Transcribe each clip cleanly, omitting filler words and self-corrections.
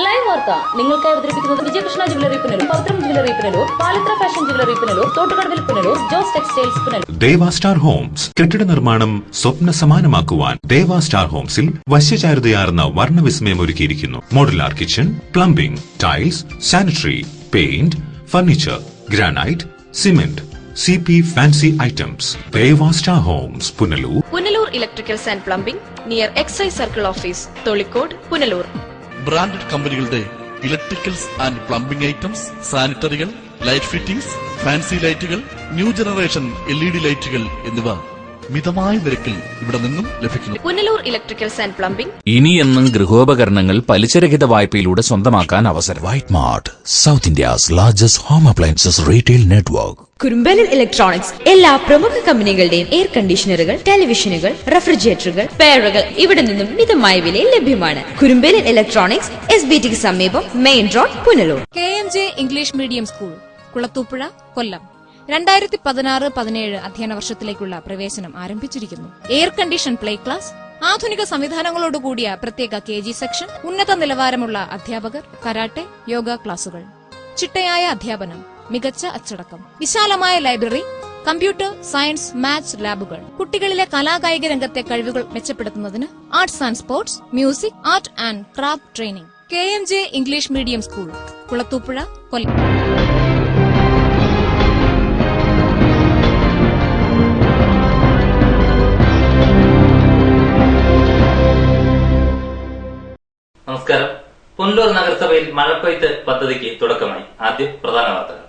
Live വാർത്ത നിങ്ങൾക്കായി അവതരിപ്പിക്കുന്നത് Vijayakrishna jewellery Punalur, Pavithram jewellery Punalur, Palithra fashion jewellery Punalur, തോട്ടുകടവിൽ Punalur, Jose textiles Punalur. Deva star homes കെട്ടിട നിർമ്മാണം സ്വപ്ന സമാനമാക്കുവാൻ ദേവ സ്റ്റാർ ഹോംസിൽ വശ്യചാരുതയാർന്ന വർണ്ണവിസ്മയം ഒരുക്കിയിരിക്കുന്നു. Modular kitchen, plumbing, tiles, sanitary, paint, furniture, granite, cement, CP fancy items. Deva Star Homes, Punalur. Punalur Electricals and Plumbing near Excise Circle Office, Tolikod, Punalur. Branded companiകളുടെ electricals and plumbing items, സാനിറ്ററികൾ, light fittings, fancy ലൈറ്റുകൾ, new generation LED ലൈറ്റുകൾ എന്നിവ മിതമായ നിരക്കിൽ ഇവിടെ നിന്നും ലഭിക്കുന്നു. Punalur electricals and plumbing. ഇനിയെന്നും ഗൃഹോപകരണങ്ങൾ പലിശരഹിത വായ്പയിലൂടെ സ്വന്തമാക്കാൻ അവസരം. White Mart, South India's largest home appliances retail network. കുറുമ്പലിൽ ഇലക്ട്രോണിക്സ് എല്ലാ പ്രമുഖ കമ്പനികളുടെയും എയർ കണ്ടീഷണറുകൾ, ടെലിവിഷനുകൾ, റെഫ്രിജറേറ്ററുകൾ, പെയറുകൾ ഇവിടെ നിന്നും മിതമായ വിലയിൽ ലഭ്യമാണ്. കുറുമ്പലിൽ ഇലക്ട്രോണിക്സ്, SBT സമീപം, main road, Punalur. KMJ English medium school, Kulathupuzha, Kollam. 2016-17 അധ്യയന വർഷത്തിലേക്കുള്ള പ്രവേശനം ആരംഭിച്ചിരിക്കുന്നു. എയർ കണ്ടീഷൻ പ്ലേ ക്ലാസ്, ആധുനിക സംവിധാനങ്ങളോടുകൂടിയ പ്രത്യേക KG സെക്ഷൻ, ഉന്നത നിലവാരമുള്ള അധ്യാപകർ, കരാട്ടെ, യോഗ ക്ലാസുകൾ, ചിട്ടയായ അധ്യാപനം, മികച്ച അച്ചടക്കം, വിശാലമായ ലൈബ്രറി, കമ്പ്യൂട്ടർ, സയൻസ്, മാത്സ് ലാബുകൾ, കുട്ടികളിലെ കലാകായിക രംഗത്തെ കഴിവുകൾ മെച്ചപ്പെടുത്തുന്നതിന് arts and sports, music, art and craft training. KMJ English medium school, Kulathupuzha, Kollam. നമസ്കാരം. പുനലൂർ നഗരസഭയിൽ മഴപ്പെയ്ത്ത് പദ്ധതിക്ക് തുടക്കമായി. ആദ്യം പ്രധാന വാർത്തകൾ.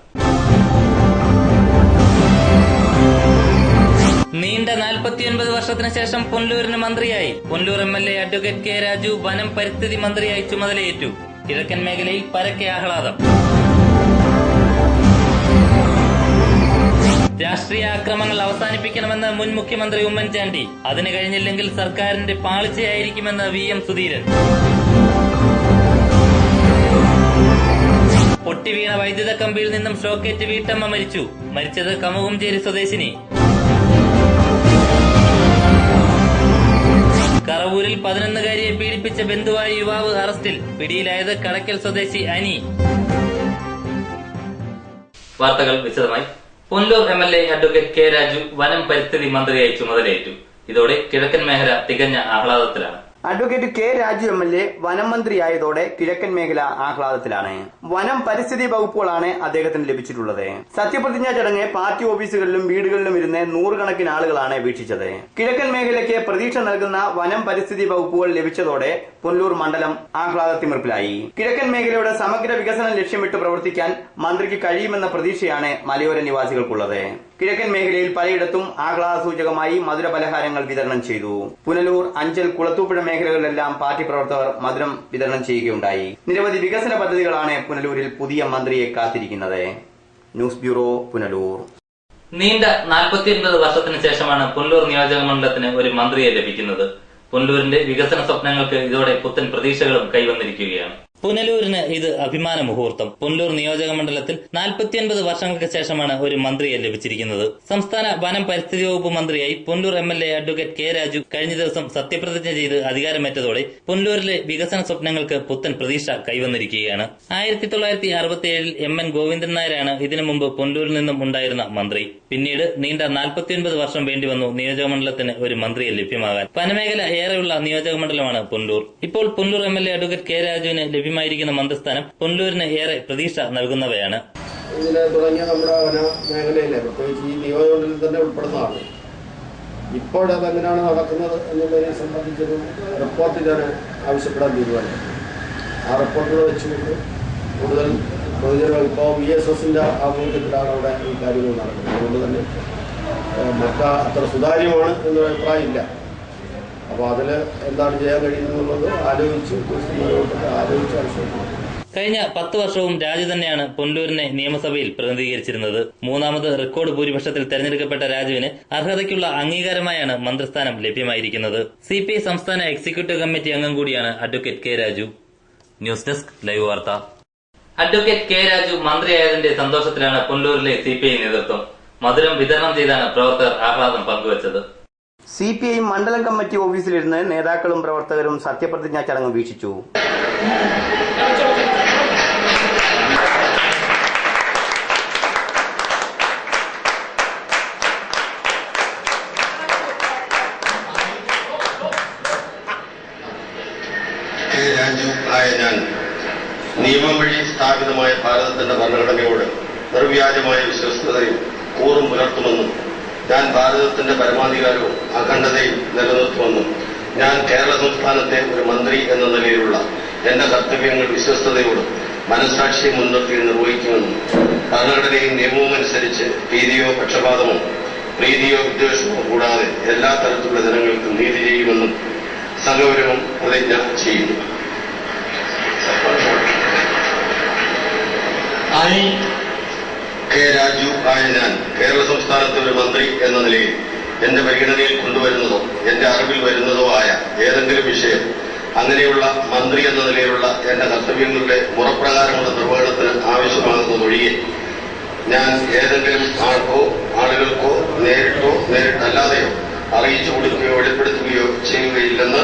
നീണ്ട 49 വർഷത്തിന് ശേഷം പുനലൂരിന് മന്ത്രിയായി. Punalur MLA advocate K Raju വനം പരിസ്ഥിതി മന്ത്രിയായി ചുമതലയേറ്റു. കിഴക്കൻ മേഖലയിൽ പരക്കെ ആഹ്ലാദം. രാഷ്ട്രീയ ആക്രമണങ്ങൾ അവസാനിപ്പിക്കണമെന്ന് മുൻ മുഖ്യമന്ത്രി ഉമ്മൻചാണ്ടി. അതിന് കഴിഞ്ഞില്ലെങ്കിൽ സർക്കാരിന്റെ പാളിച്ചയായിരിക്കുമെന്ന് VM സുധീരൻ. പൊട്ടിവീണ വൈദ്യുത കമ്പിയിൽ നിന്നും ഷോക്കേറ്റ് വീട്ടമ്മ മരിച്ചു. മരിച്ചത് കമുകുംചേരി സ്വദേശിനി. കറവൂരിൽ 11-കാരിയെ പീഡിപ്പിച്ച ബന്ധുവായ യുവാവ് അറസ്റ്റിൽ. പിടിയിലായത് കടക്കൽ സ്വദേശി അനി. വാർത്തകൾ വിശദമായി. Punalur MLA advocate K Raju വനം പരിസ്ഥിതി മന്ത്രിയായി ചുമതലയേറ്റു. ഇതോടെ കിഴക്കൻ മേഖല തികഞ്ഞ ആഹ്ലാദത്തിലാണ്. അഡ്വക്കേറ്റ് K രാജു MLA വനം മന്ത്രിയായതോടെ കിഴക്കൻ മേഖല ആഹ്ലാദത്തിലാണ്. വനം പരിസ്ഥിതി വകുപ്പുകളാണ് അദ്ദേഹത്തിന് ലഭിച്ചിട്ടുള്ളത്. സത്യപ്രതിജ്ഞാ ചടങ്ങ് പാർട്ടി ഓഫീസുകളിലും വീടുകളിലും ഇരുന്ന് നൂറുകണക്കിന് ആളുകളാണ് വീക്ഷിച്ചത്. കിഴക്കൻ മേഖലയ്ക്ക് പ്രതീക്ഷ നൽകുന്ന വനം പരിസ്ഥിതി വകുപ്പുകൾ ലഭിച്ചതോടെ പുനലൂർ മണ്ഡലം ആഹ്ലാദത്തിമിർപ്പിലായി. കിഴക്കൻ മേഖലയുടെ സമഗ്ര വികസനം ലക്ഷ്യമിട്ട് പ്രവർത്തിക്കാൻ മന്ത്രിക്ക് കഴിയുമെന്ന പ്രതീക്ഷയാണ് മലയോര നിവാസികൾക്കുള്ളത്. കിഴക്കൻ മേഖലയിൽ പലയിടത്തും ആഹ്ലാദസൂചകമായി മധുര പലഹാരങ്ങൾ വിതരണം ചെയ്തു. പുനലൂർ, അഞ്ചൽ, കുളത്തൂപ്പുഴ മേഖലകളിലെല്ലാം പാർട്ടി പ്രവർത്തകർ മധുരം വിതരണം ചെയ്യുകയുണ്ടായി. നിരവധി വികസന പദ്ധതികളാണ് പുനലൂരിൽ പുതിയ മന്ത്രിയെ കാത്തിരിക്കുന്നത്. News bureau, Punalur. നീണ്ട 49 വർഷത്തിന് ശേഷമാണ് പുനലൂർ നിയോജക മണ്ഡലത്തിന് ഒരു മന്ത്രിയെ ലഭിക്കുന്നത്. പുനലൂരിന്റെ വികസന സ്വപ്നങ്ങൾക്ക് ഇതോടെ പുത്തൻ പ്രതീക്ഷകളും കൈവന്നിരിക്കുകയാണ്. പുനലൂരിന് ഇത് അഭിമാന മുഹൂർത്തം. പുനലൂർ നിയോജക മണ്ഡലത്തിൽ 49 വർഷങ്ങൾക്ക് ശേഷമാണ് ഒരു മന്ത്രിയെ ലഭിച്ചിരിക്കുന്നത്. സംസ്ഥാന വനം പരിസ്ഥിതി വകുപ്പ് മന്ത്രിയായി Punalur MLA advocate K Raju കഴിഞ്ഞ ദിവസം സത്യപ്രതിജ്ഞ ചെയ്ത് അധികാരമേറ്റതോടെ പുനലൂരിലെ വികസന സ്വപ്നങ്ങൾക്ക് പുത്തൻ പ്രതീക്ഷ കൈവന്നിരിക്കുകയാണ്. 1967 MN ഗോവിന്ദൻ നായരാണ് ഇതിനു മുമ്പ് പുനലൂരിൽ നിന്നും ഉണ്ടായിരുന്ന മന്ത്രി. പിന്നീട് നീണ്ട 49 വർഷം വേണ്ടിവന്നു നിയോജക മണ്ഡലത്തിന് ഒരു മന്ത്രിയെ ലഭ്യമാകാൻ. വനമേഖല ഏറെയുള്ള നിയോജക മണ്ഡലമാണ് പുനലൂർ. ഇപ്പോൾ പുനലൂർ MLA അഡ്വക്കേറ്റ് K രാജുവിന് ലഭ്യമായിരിക്കുന്ന മന്ത്രിസ്ഥാനം പുനലൂരിന് ഏറെ പ്രതീക്ഷ നൽകുന്നവയാണ്. ഇതിന് തുടങ്ങിയ നമ്മുടെ വന മേഖലയിലെ പ്രത്യേകിച്ച് ഈ നിയോജകമണ്ഡലത്തിൽ തന്നെ ഉൾപ്പെടുന്നതാണ്. ഇപ്പോഴതെങ്ങനെയാണ് നടക്കുന്നത് എന്നുള്ളതിനെ സംബന്ധിച്ചൊരു റിപ്പോർട്ട് ഞാൻ ആവശ്യപ്പെടാൻ തീരുമാനിച്ചു. ആ റിപ്പോർട്ടുകൾ വെച്ചുകൊണ്ട് കൂടുതൽ പൊതുജനങ്ങൾ ഇപ്പോൾ VSSന്റെ ആഭിമുഖ്യത്തിലാണ് അവിടെ ഈ കാര്യങ്ങൾ നടക്കുന്നത്. അതുകൊണ്ട് തന്നെ അത്ര സുതാര്യമാണ് എന്നൊരു അഭിപ്രായമില്ല. അപ്പോൾ അതിൽ എന്താണ് ചെയ്യാൻ കഴിയുന്നുള്ളത് ആലോചിച്ച് കഴിഞ്ഞ 10 വർഷവും രാജു തന്നെയാണ് പുനലൂരിനെ നിയമസഭയിൽ പ്രതിനിധീകരിച്ചിരുന്നത്. മൂന്നാമത് റെക്കോർഡ് ഭൂരിപക്ഷത്തിൽ തെരഞ്ഞെടുക്കപ്പെട്ട രാജുവിന് അർഹതയ്ക്കുള്ള അംഗീകാരമായാണ് മന്ത്രിസ്ഥാനം ലഭ്യമായിരിക്കുന്നത്. CPI സംസ്ഥാന എക്സിക്യൂട്ടീവ് കമ്മിറ്റി അംഗം കൂടിയാണ് advocate K Raju. News desk, live വാർത്ത. അഡ്വക്കേറ്റ് K രാജു മന്ത്രിയായതിന്റെ സന്തോഷത്തിലാണ് പുനലൂരിലെ CPI നേതൃത്വം. മധുരം വിതരണം ചെയ്താണ് പ്രവർത്തകർ ആഹ്ലാദം പങ്കുവച്ചത്. CPI മണ്ഡലം കമ്മിറ്റി ഓഫീസിലിരുന്ന് നേതാക്കളും പ്രവർത്തകരും സത്യപ്രതിജ്ഞാ ചടങ്ങ് വീക്ഷിച്ചു. ആയ ഞാൻ നിയമം വഴി സ്ഥാപിതമായ ഭാരതത്തിന്റെ ഭരണഘടനയോട് നിർവ്യാജമായ വിശ്വസ്തതയും കൂറും പുലർത്തുമെന്നും ഞാൻ ഭാരതത്തിന്റെ പരമാധികാരവും അഖണ്ഡതയും നിലനിർത്തുമെന്നും ഞാൻ കേരള സംസ്ഥാനത്തെ ഒരു മന്ത്രി എന്ന നിലയിലുള്ള എന്റെ കർത്തവ്യങ്ങൾ വിശ്വസ്തയോടും മനസാക്ഷിയെ മുൻനിർത്തി നിർവഹിക്കുമെന്നും ഭരണഘടനയും നിയമവും അനുസരിച്ച് ഭീതിയോ പക്ഷപാതമോ പ്രീതിയോ വിദ്വേഷമോ കൂടാതെ എല്ലാ തരത്തിലുള്ള ജനങ്ങൾക്കും നീതി ചെയ്യുമെന്നും സഗൗരവം പ്രതിജ്ഞ ചെയ്യുന്നു. കെ രാജു ആയ ഞാൻ കേരള സംസ്ഥാനത്തെ ഒരു മന്ത്രി എന്ന നിലയിൽ എന്റെ പരിഗണനയിൽ കൊണ്ടുവരുന്നതോ എന്റെ അറിവിൽ വരുന്നതോ ആയ ഏതെങ്കിലും വിഷയം അങ്ങനെയുള്ള മന്ത്രി എന്ന നിലയിലുള്ള എന്റെ കർത്തവ്യങ്ങളുടെ മുറപ്രകാരമുള്ള നിർവഹണത്തിന് ആവശ്യമാകുന്നതൊഴികെ ഞാൻ ഏതെങ്കിലും ആളുകൾക്കോ നേരിട്ടോ നേരിട്ടല്ലാതെയോ അറിയിച്ചു കൊടുക്കുകയോ വെളിപ്പെടുത്തുകയോ ചെയ്യുകയില്ലെന്ന്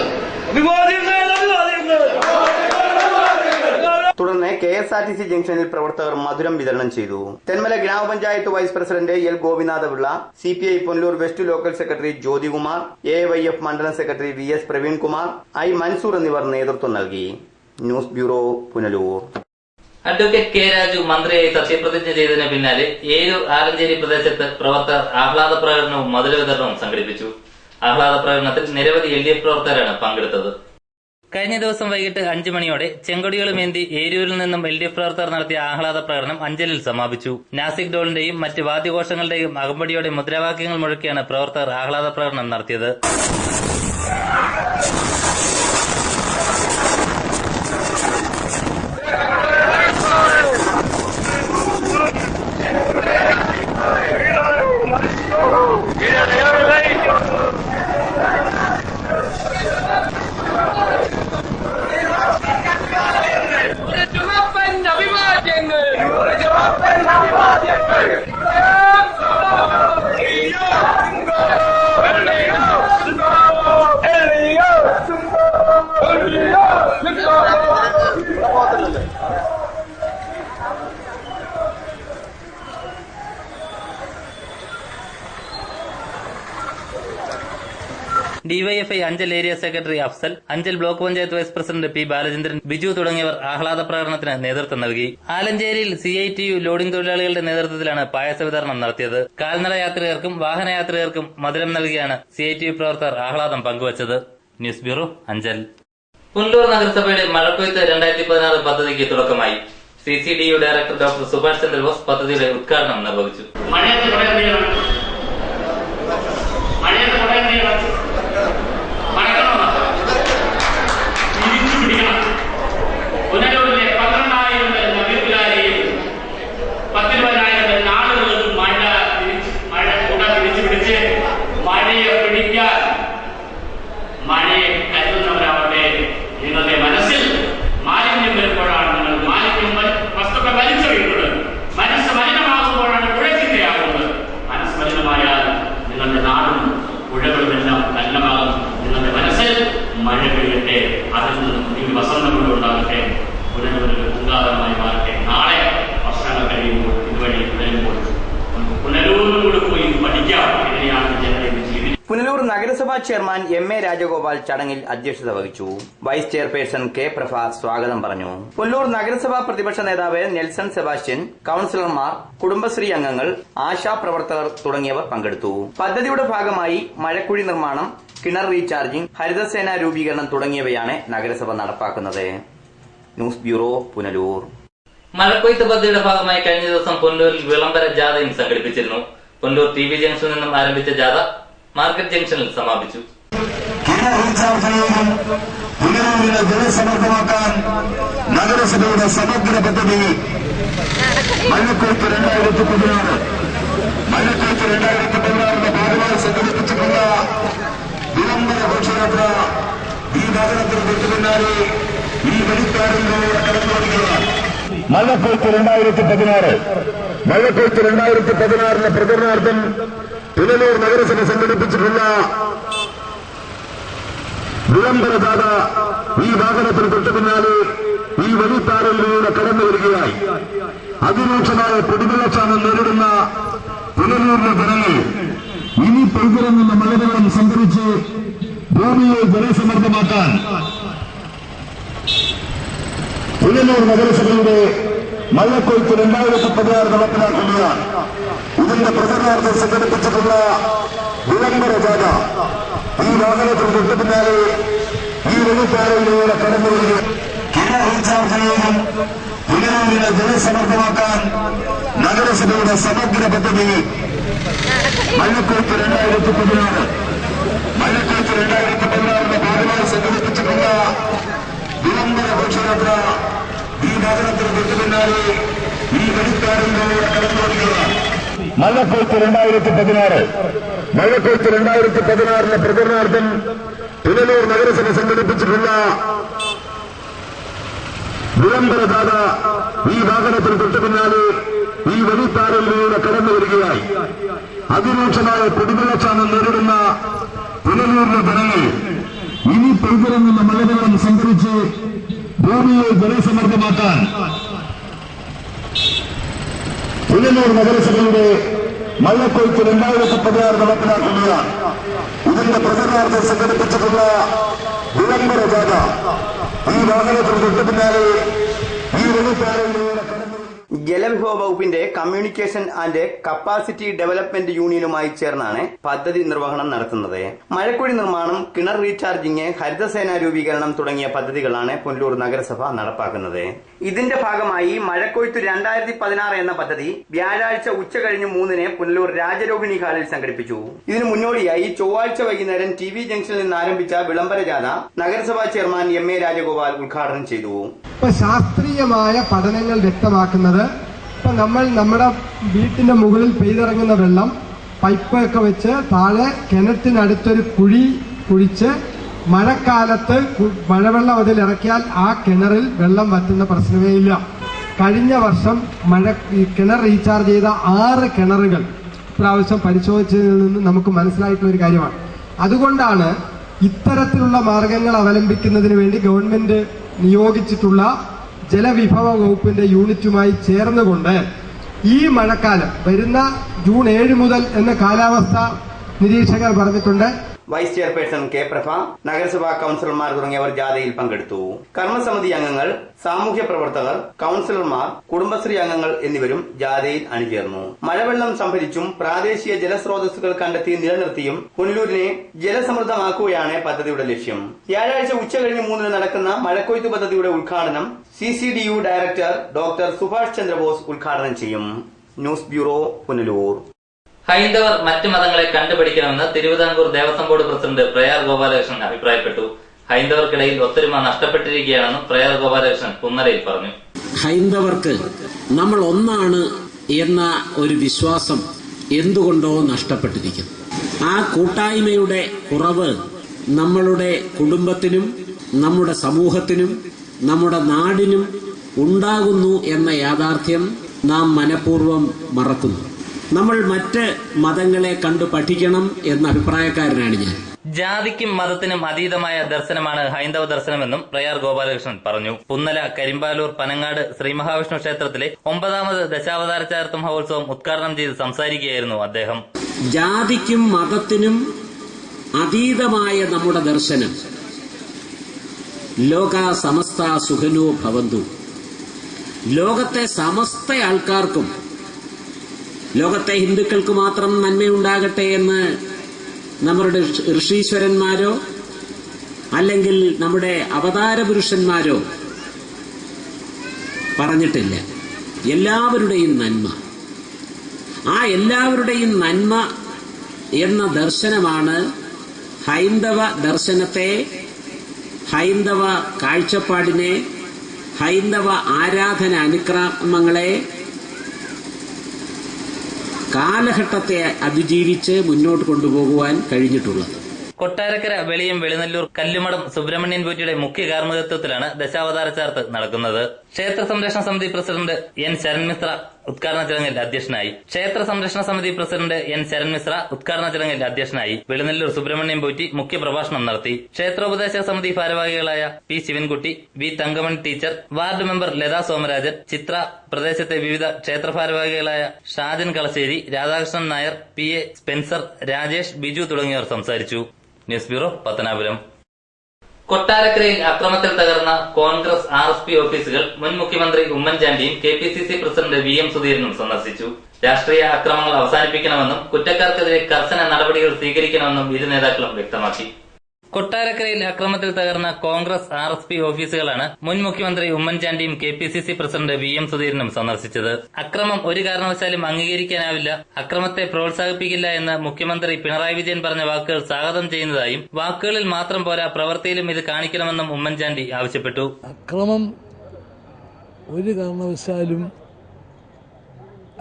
തുടർന്ന് KSRTC ജംഗ്ഷനിൽ പ്രവർത്തകർ മധുരം വിതരണം ചെയ്തു. തെന്മല ഗ്രാമപഞ്ചായത്ത് vice president L Gopinathapillai, CPI Punalur west local secretary Jyothikumar, AYF മണ്ഡലം secretary VS Praveenkumar, I Mansoor എന്നിവർ നേതൃത്വം നൽകി. News bureau, Punalur. Advocate K Raju മന്ത്രിയായി സത്യപ്രതിജ്ഞ ചെയ്തതിന് പിന്നാലെ ഏരൂർ ആലഞ്ചേരി പ്രദേശത്ത് പ്രവർത്തകർ ആഹ്ലാദ പ്രകടനവും മധുര വിതരണവും സംഘടിപ്പിച്ചു. ആഹ്ലാദ പ്രകടനത്തിൽ നിരവധി LDF പ്രവർത്തകരാണ് പങ്കെടുത്തത്. കഴിഞ്ഞ ദിവസം വൈകിട്ട് 5 മണിയോടെ ചെങ്കൊടികളുമേന്തി ഏരൂരിൽ നിന്നും LDF പ്രവർത്തകർ നടത്തിയ ആഹ്ലാദ പ്രകടനം അഞ്ചലിൽ സമാപിച്ചു. നാസിക് ഡോളിന്റെയും മറ്റ് വാദ്യഘോഷങ്ങളുടെയും അകമ്പടിയോടെ മുദ്രാവാക്യങ്ങൾ മുഴക്കിയാണ് പ്രവർത്തകർ ആഹ്ലാദ പ്രകടനം നടത്തിയത്. DYFI Anchal area secretary Afsal, Anchal block panchayat vice president P Balachandran, Biju തുടങ്ങിയവർ ആഹ്ലാദ പ്രകടനത്തിന് നേതൃത്വം നൽകി. ആലഞ്ചേരിയിൽ CITU ലോഡിംഗ് തൊഴിലാളികളുടെ നേതൃത്വത്തിലാണ് പായസ വിതരണം നടത്തിയത്. കാൽനട യാത്രികർക്കും വാഹനയാത്രികർക്കും മധുരം നൽകിയാണ് CITU പ്രവർത്തകർ ആഹ്ലാദം പങ്കുവച്ചത്. News bureau, Anchal. പുനലൂർ നഗരസഭയുടെ മഴക്കൊയ്ത്ത് 2016 പദ്ധതിക്ക് തുടക്കമായി. CCDU director doctor Subhash Chandrabose പദ്ധതിയുടെ ഉദ്ഘാടനം നിർവഹിച്ചു. പുനലൂരിലെ 12,000 നഗരത്തിലാരെയും 10,000 നാടുകളിലും മഴ കൂട തിരിച്ചു പിടിച്ച് മഴയെ പിടിക്കാൻ മഴയെ കരുതുന്നവരാവട്ടെ. നിങ്ങളുടെ മനസ്സിൽ മാലിന്യം വരുമ്പോഴാണ് നിങ്ങൾ വസ്തുക്കൾ വലിച്ചെറിയുന്നത്. മനസ്സ് മലിനമാകുമ്പോഴാണ് പുഴ ചീത്തയാകുന്നത്. മനസ്സ് മലിനമായാൽ നിങ്ങളുടെ നാടും പുഴകളുമെല്ലാം നല്ലമാകും. നിങ്ങളുടെ മനസ്സിൽ മഴ പെയ്യട്ടെ, അതിൽ നിന്നും പുതിയ വസന്തങ്ങൾ ഉണ്ടാകട്ടെ, പുനലൂരിൽ പൂങ്കാവനമായി മാറട്ടെ. നാളെ വർഷങ്ങൾ കഴിയുമ്പോൾ ഇതുവഴി തുടരുമ്പോൾ നമുക്ക് പുനലൂരിലും കൂടി പോയി പഠിക്കാം എങ്ങനെയാണ് ജനങ്ങളെ ജീവിതം. പുനലൂർ നഗരസഭാ ചെയർമാൻ MA രാജഗോപാൽ ചടങ്ങിൽ അധ്യക്ഷത വഹിച്ചു. വൈസ് ചെയർപേഴ്സൺ K പ്രഭ സ്വാഗതം പറഞ്ഞു. പുനലൂർ നഗരസഭാ പ്രതിപക്ഷ നേതാവ് നെൽസൺ സെബാസ്റ്റ്യൻ, കൌൺസിലർമാർ, കുടുംബശ്രീ അംഗങ്ങൾ, ആശാപ്രവർത്തകർ തുടങ്ങിയവർ പങ്കെടുത്തു. പദ്ധതിയുടെ ഭാഗമായി മഴക്കുഴി നിർമ്മാണം, കിണർ റീചാർജിംഗ്, ഹരിതസേന രൂപീകരണം തുടങ്ങിയവയാണ് നഗരസഭ നടപ്പാക്കുന്നത്. News bureau, Punalur. മഴക്കൊയ്ത്ത് പദ്ധതിയുടെ ഭാഗമായി കഴിഞ്ഞ ദിവസം പുനലൂരിൽ വിളംബര ജാഥയും സംഘടിപ്പിച്ചിരുന്നു. പുനലൂർ TV ജംഗ്ഷനിൽ നിന്നും ആരംഭിച്ച ജാഥ മാർക്കറ്റ് ജംഗ്ഷനിൽ സമാപിച്ചു. പുനലൂരിനെ ജലസമൃദ്ധമാക്കാൻ നഗരസഭയുടെ സമഗ്ര പദ്ധതി മഴക്കൊയ്ത്ത് 2016 ഭാഗമായി സംഘടിപ്പിച്ചിട്ടുള്ള വിളംബര ഘോഷയാത്ര ഈ നഗരത്തിൽ തൊട്ടു പിന്നാലെ ഈ വെളിപ്പാടിലൂടെ കടന്നു വരികയാണ്. മഴക്കൊയ്ത്ത് 2016 പ്രചരണാർത്ഥം പുനലൂർ നഗരസഭ സംഘടിപ്പിച്ചിട്ടുള്ള വിളംബര ജാഥ ഈ വാഹനത്തിൽ തൊട്ടു പിന്നാലെ ഈ വെളിപ്പാടിലൂടെ കടന്നു വരികയായി. അതിരൂക്ഷമായ കുടിവെള്ളക്ഷാമം നേരിടുന്ന പുനലൂരിലെ ജനങ്ങൾ ഇനി പെയ്തിറങ്ങുന്ന മഴവെള്ളം സംഭരിച്ച് ഭൂമിയെ ജലസമൃദ്ധമാക്കാൻ പുനലൂർ നഗരസഭയുടെ മഴക്കൊയ്ത്ത് 2016 നടപ്പിലാക്കുകയാണ്. ഇതിന്റെ പ്രചരണാർത്ഥം സംഘടിപ്പിച്ചിട്ടുള്ള വിളംബര ജാഥ ഈ വാഹനത്തിൽ തൊട്ടു പിന്നാലെ ഈ വെളിപ്പാറയിലൂടെ കടന്നു വരിക. റീചാർജ് പുനലൂരിനെ ജലസമൃദ്ധമാക്കാൻ നഗരസഭയുടെ സമഗ്ര പദ്ധതി മഴക്കൊയ്ത്ത് 2016 ഭാഗമായി സംഘടിപ്പിച്ചിട്ടുള്ള വിളംബര ഘോഷയാത്ര ഈ വാഹനത്തിന് തൊട്ടു പിന്നാലെ ഈ വെളിപ്പാറയിലൂടെ കടന്നു വരികയാണ്. മഴക്കൊയ്ത്ത് 2016 പ്രചരണാർത്ഥം പുനലൂർ നഗരസഭ സംഘടിപ്പിച്ചിട്ടുള്ള വിളംബര ജാഥ ഈ വാഹനത്തിന് തൊട്ടു പിന്നാലെ ഈ വെളിപ്പാറയിലൂടെ കടന്നു വരികയായി. അതിരൂക്ഷമായ കുടിവെള്ളക്ഷാമം നേരിടുന്ന പുനലൂരിലെ ജനങ്ങൾ ഇനി പെയ്തിറങ്ങുന്ന മഴവെള്ളം സംഭരിച്ച് ഭൂമിയെ ജലസമൃദ്ധമാക്കാൻ പുനലൂർ നഗരസഭയുടെ മഴക്കൊയ്ത്ത് 2016 നടപ്പിലാക്കുകയാണ്. ഇതിന്റെ പ്രചരണാർത്ഥം സംഘടിപ്പിച്ചിട്ടുള്ള വിളംബര ജാഥ ഈ വാഹനത്തിൽ തൊട്ടു പിന്നാലെ ഈ വെളിപ്പാറയിലൂടെ കടന്നു. ജലവിഭവ വകുപ്പിന്റെ കമ്മ്യൂണിക്കേഷൻ ആൻഡ് കപ്പാസിറ്റി ഡെവലപ്മെന്റ് യൂണിയനുമായി ചേർന്നാണ് പദ്ധതി നിർവഹണം നടത്തുന്നത്. മഴക്കുഴി നിർമ്മാണം, കിണർ റീചാർജിംഗ്, ഹരിതസേന രൂപീകരണം തുടങ്ങിയ പദ്ധതികളാണ് പുനലൂർ നഗരസഭ നടപ്പാക്കുന്നത്. ഇതിന്റെ ഭാഗമായി മഴക്കൊയ്ത്ത് 2016 എന്ന പദ്ധതി വ്യാഴാഴ്ച ഉച്ചകഴിഞ്ഞ് 3 പുനലൂർ രാജരോഹിണി ഹാളിൽ സംഘടിപ്പിച്ചു. ഇതിനു മുന്നോടിയായി ചൊവ്വാഴ്ച വൈകുന്നേരം TV ജംഗ്ഷനിൽ നിന്ന് ആരംഭിച്ച വിളംബര ജാഥ നഗരസഭാ ചെയർമാൻ MA രാജഗോപാൽ ഉദ്ഘാടനം ചെയ്തു. ശാസ്ത്രീയമായ പഠനങ്ങൾ വ്യക്തമാക്കുന്നത് ഇപ്പൊ നമ്മൾ നമ്മുടെ വീട്ടിന്റെ മുകളിൽ പെയ്തിറങ്ങുന്ന വെള്ളം പൈപ്പ് ഒക്കെ വെച്ച് താഴെ കിണറ്റിനടുത്തൊരു കുഴി കുഴിച്ച് മഴക്കാലത്ത് മഴവെള്ളം അതിൽ ഇറക്കിയാൽ ആ കിണറിൽ വെള്ളം വറ്റുന്ന പ്രശ്നമേ ഇല്ല. കഴിഞ്ഞ വർഷം കിണർ റീചാർജ് ചെയ്ത 6 കിണറുകൾ ഇപ്രാവശ്യം പരിശോധിച്ചതിൽ നിന്ന് നമുക്ക് മനസ്സിലായിട്ടുള്ള ഒരു കാര്യമാണ്. അതുകൊണ്ടാണ് ഇത്തരത്തിലുള്ള മാർഗങ്ങൾ അവലംബിക്കുന്നതിന് വേണ്ടി ഗവൺമെന്റ് നിയോഗിച്ചിട്ടുള്ള ജലവിഭവ വകുപ്പിന്റെ യൂണിറ്റുമായി ചേർന്നുകൊണ്ട് ഈ മഴക്കാലം വരുന്ന ജൂൺ 7 മുതൽ എന്ന കാലാവസ്ഥ നിരീക്ഷകർ പറഞ്ഞിട്ടുണ്ട്. വൈസ് ചെയർപേഴ്സൺ കെ പ്രഭ, നഗരസഭാ കൌൺസിലർമാർ തുടങ്ങിയവർ ജാഥയിൽ പങ്കെടുത്തു. കർമ്മസമിതി അംഗങ്ങൾ, സാമൂഹ്യ പ്രവർത്തകർ, കൌൺസിലർമാർ, കുടുംബശ്രീ അംഗങ്ങൾ എന്നിവരും ജാഥയിൽ അണിചേർന്നു. മഴവെള്ളം സംഭരിച്ചും പ്രാദേശിക ജലസ്രോതസ്സുകൾ കണ്ടെത്തി നിലനിർത്തിയും പുനലൂരിനെ ജലസമൃദ്ധമാക്കുകയാണ് പദ്ധതിയുടെ ലക്ഷ്യം. വ്യാഴാഴ്ച ഉച്ചകഴിഞ്ഞ് 3 നടക്കുന്ന മഴക്കൊയ്ത്ത് പദ്ധതിയുടെ ഉദ്ഘാടനം CCDU director doctor Subhash Chandrabose ഉദ്ഘാടനം ചെയ്യും. News bureau, Punalur. ഹൈന്ദവർ മറ്റു മതങ്ങളെ കണ്ടുപിടിക്കണമെന്ന് തിരുവിതാംകൂർ ദേവസ്വം ബോർഡ് പ്രസിഡന്റ് പ്രയാർ ഗോപാലകൃഷ്ണൻ അഭിപ്രായപ്പെട്ടു. ഹൈന്ദവർക്കിടയിൽ ഒത്തൊരുമ നഷ്ടപ്പെട്ടിരിക്കുകയാണെന്നും പ്രയാർ ഗോപാലകൃഷ്ണൻ പുന്നലയിൽ പറഞ്ഞു. ഹൈന്ദവർക്ക് നമ്മൾ ഒന്നാണ് എന്ന ഒരു വിശ്വാസം എന്തുകൊണ്ടോ നഷ്ടപ്പെട്ടിരിക്കുന്നു. ആ കൂട്ടായ്മയുടെ കുറവ് നമ്മളുടെ കുടുംബത്തിനും നമ്മുടെ സമൂഹത്തിനും നമ്മുടെ നാടിനും ഉണ്ടാകുന്നു എന്ന യാഥാർത്ഥ്യം നാം മനഃപൂർവ്വം മറക്കുന്നു. നമ്മൾ മറ്റ് മതങ്ങളെ കണ്ടു പഠിക്കണം എന്ന അഭിപ്രായക്കാരനാണ് ഞാൻ. ജാതിക്കും മതത്തിനും അതീതമായ ദർശനമാണ് ഹൈന്ദവ ദർശനമെന്നും പ്രയാർ ഗോപാലകൃഷ്ണൻ പറഞ്ഞു. പുന്നല, കരിമ്പാലൂർ, പനങ്ങാട് ശ്രീ മഹാവിഷ്ണു ക്ഷേത്രത്തിലെ 9ാമത് ദശാവതാര ചാരിത്ര മഹോത്സവം ഉദ്ഘാടനം ചെയ്ത് സംസാരിക്കുകയായിരുന്നു അദ്ദേഹം. ജാതിക്കും മതത്തിനും അതീതമായ നമ്മുടെ ദർശനം ലോക സമസ്ത സുഖനോ ഭവന്തു, ലോകത്തെ സമസ്ത ആൾക്കാർക്കും, ലോകത്തെ ഹിന്ദുക്കൾക്ക് മാത്രം നന്മയുണ്ടാകട്ടെ എന്ന് നമ്മുടെ ഋഷീശ്വരന്മാരോ അല്ലെങ്കിൽ നമ്മുടെ അവതാര പുരുഷന്മാരോ പറഞ്ഞിട്ടില്ല. എല്ലാവരുടെയും നന്മ, ആ എല്ലാവരുടെയും നന്മ എന്ന ദർശനമാണ് ഹൈന്ദവ ദർശനത്തെ, ഹൈന്ദവ കാഴ്ചപ്പാടിനെ, ഹൈന്ദവ ആരാധന അനുക്രമങ്ങളെ കാലഘട്ടത്തെ അതിജീവിച്ച് മുന്നോട്ട് കൊണ്ടുപോകുവാൻ കഴിഞ്ഞിട്ടുള്ളത്. കൊട്ടാരക്കര, വെളിയം, വെളിനല്ലൂർ, കല്ലുമടം സുബ്രഹ്മണ്യൻ പോറ്റിയുടെ മുഖ്യ കാർമ്മികത്വത്തിലാണ് ദശാവതാര ചാർത്ത് നടക്കുന്നത്. ക്ഷേത്ര സംരക്ഷണ സമിതി പ്രസിഡന്റ് N ശരൺമിശ്ര ഉദ്ഘാടന ചടങ്ങിൽ അധ്യക്ഷനായി. ക്ഷേത്ര സംരക്ഷണ സമിതി പ്രസിഡന്റ് N ശരൺമിശ്ര ഉദ്ഘാടന ചടങ്ങിൽ അധ്യക്ഷനായി. വെളിനല്ലൂർ സുബ്രഹ്മണ്യൻ പോറ്റി മുഖ്യപ്രഭാഷണം നടത്തി. ക്ഷേത്രോപദേശക സമിതി ഭാരവാഹികളായ P Sivankutty, V Thankamani teacher, ward member Latha Somarajan, Chitra, പ്രദേശത്തെ വിവിധ ക്ഷേത്ര ഭാരവാഹികളായ ഷാജൻ കളശ്ശേരി, രാധാകൃഷ്ണൻ നായർ, PA സ്പെൻസർ, രാജേഷ്, ബിജു തുടങ്ങിയവർ സംസാരിച്ചു. News bureau, Pathanapuram. കൊട്ടാരക്കരയിൽ അക്രമത്തിൽ തകർന്ന കോൺഗ്രസ് RSP ഓഫീസുകൾ മുൻ മുഖ്യമന്ത്രി ഉമ്മൻചാണ്ടിയും KPCC പ്രസിഡന്റ് VM സുധീരനും സന്ദർശിച്ചു. രാഷ്ട്രീയ അക്രമങ്ങൾ അവസാനിപ്പിക്കണമെന്നും കുറ്റക്കാർക്കെതിരെ കർശന നടപടികൾ സ്വീകരിക്കണമെന്നും ഇരു നേതാക്കളും വ്യക്തമാക്കി. കൊട്ടാരക്കരയിൽ അക്രമത്തിൽ തകർന്ന കോൺഗ്രസ് RSP ഓഫീസുകളാണ് മുൻ മുഖ്യമന്ത്രി ഉമ്മൻചാണ്ടിയും KPCC പ്രസിഡന്റ് VM സുധീരനും സന്ദർശിച്ചത്. അക്രമം ഒരു കാരണവശാലും അംഗീകരിക്കാനാവില്ല, അക്രമത്തെ പ്രോത്സാഹിപ്പിക്കില്ല എന്ന് മുഖ്യമന്ത്രി പിണറായി വിജയൻ പറഞ്ഞ വാക്കുകൾ സ്വാഗതം ചെയ്യുന്നതായും വാക്കുകളിൽ മാത്രം പോരാ പ്രവൃത്തിയിലും ഇത് കാണിക്കണമെന്നും ഉമ്മൻചാണ്ടി ആവശ്യപ്പെട്ടു. അക്രമം ഒരു കാരണവശാലും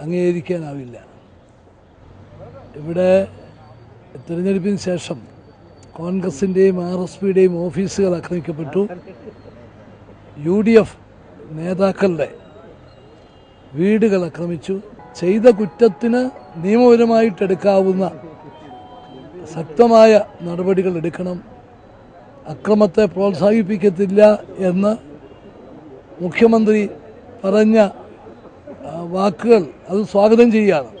അംഗീകരിക്കാനാവില്ല. ഇവിടെ തെരഞ്ഞെടുപ്പിന് ശേഷം കോൺഗ്രസിൻ്റെയും RSPയുടെയും ഓഫീസുകൾ ആക്രമിക്കപ്പെട്ടു. UDF നേതാക്കളുടെ വീടുകൾ ആക്രമിച്ചു. ചെയ്ത കുറ്റത്തിന് നിയമപരമായിട്ടെടുക്കാവുന്ന ശക്തമായ നടപടികൾ എടുക്കണം. അക്രമത്തെ പ്രോത്സാഹിപ്പിക്കത്തില്ല എന്ന് മുഖ്യമന്ത്രി പറഞ്ഞ വാക്കുകൾ അത് സ്വാഗതം ചെയ്യുകയാണ്.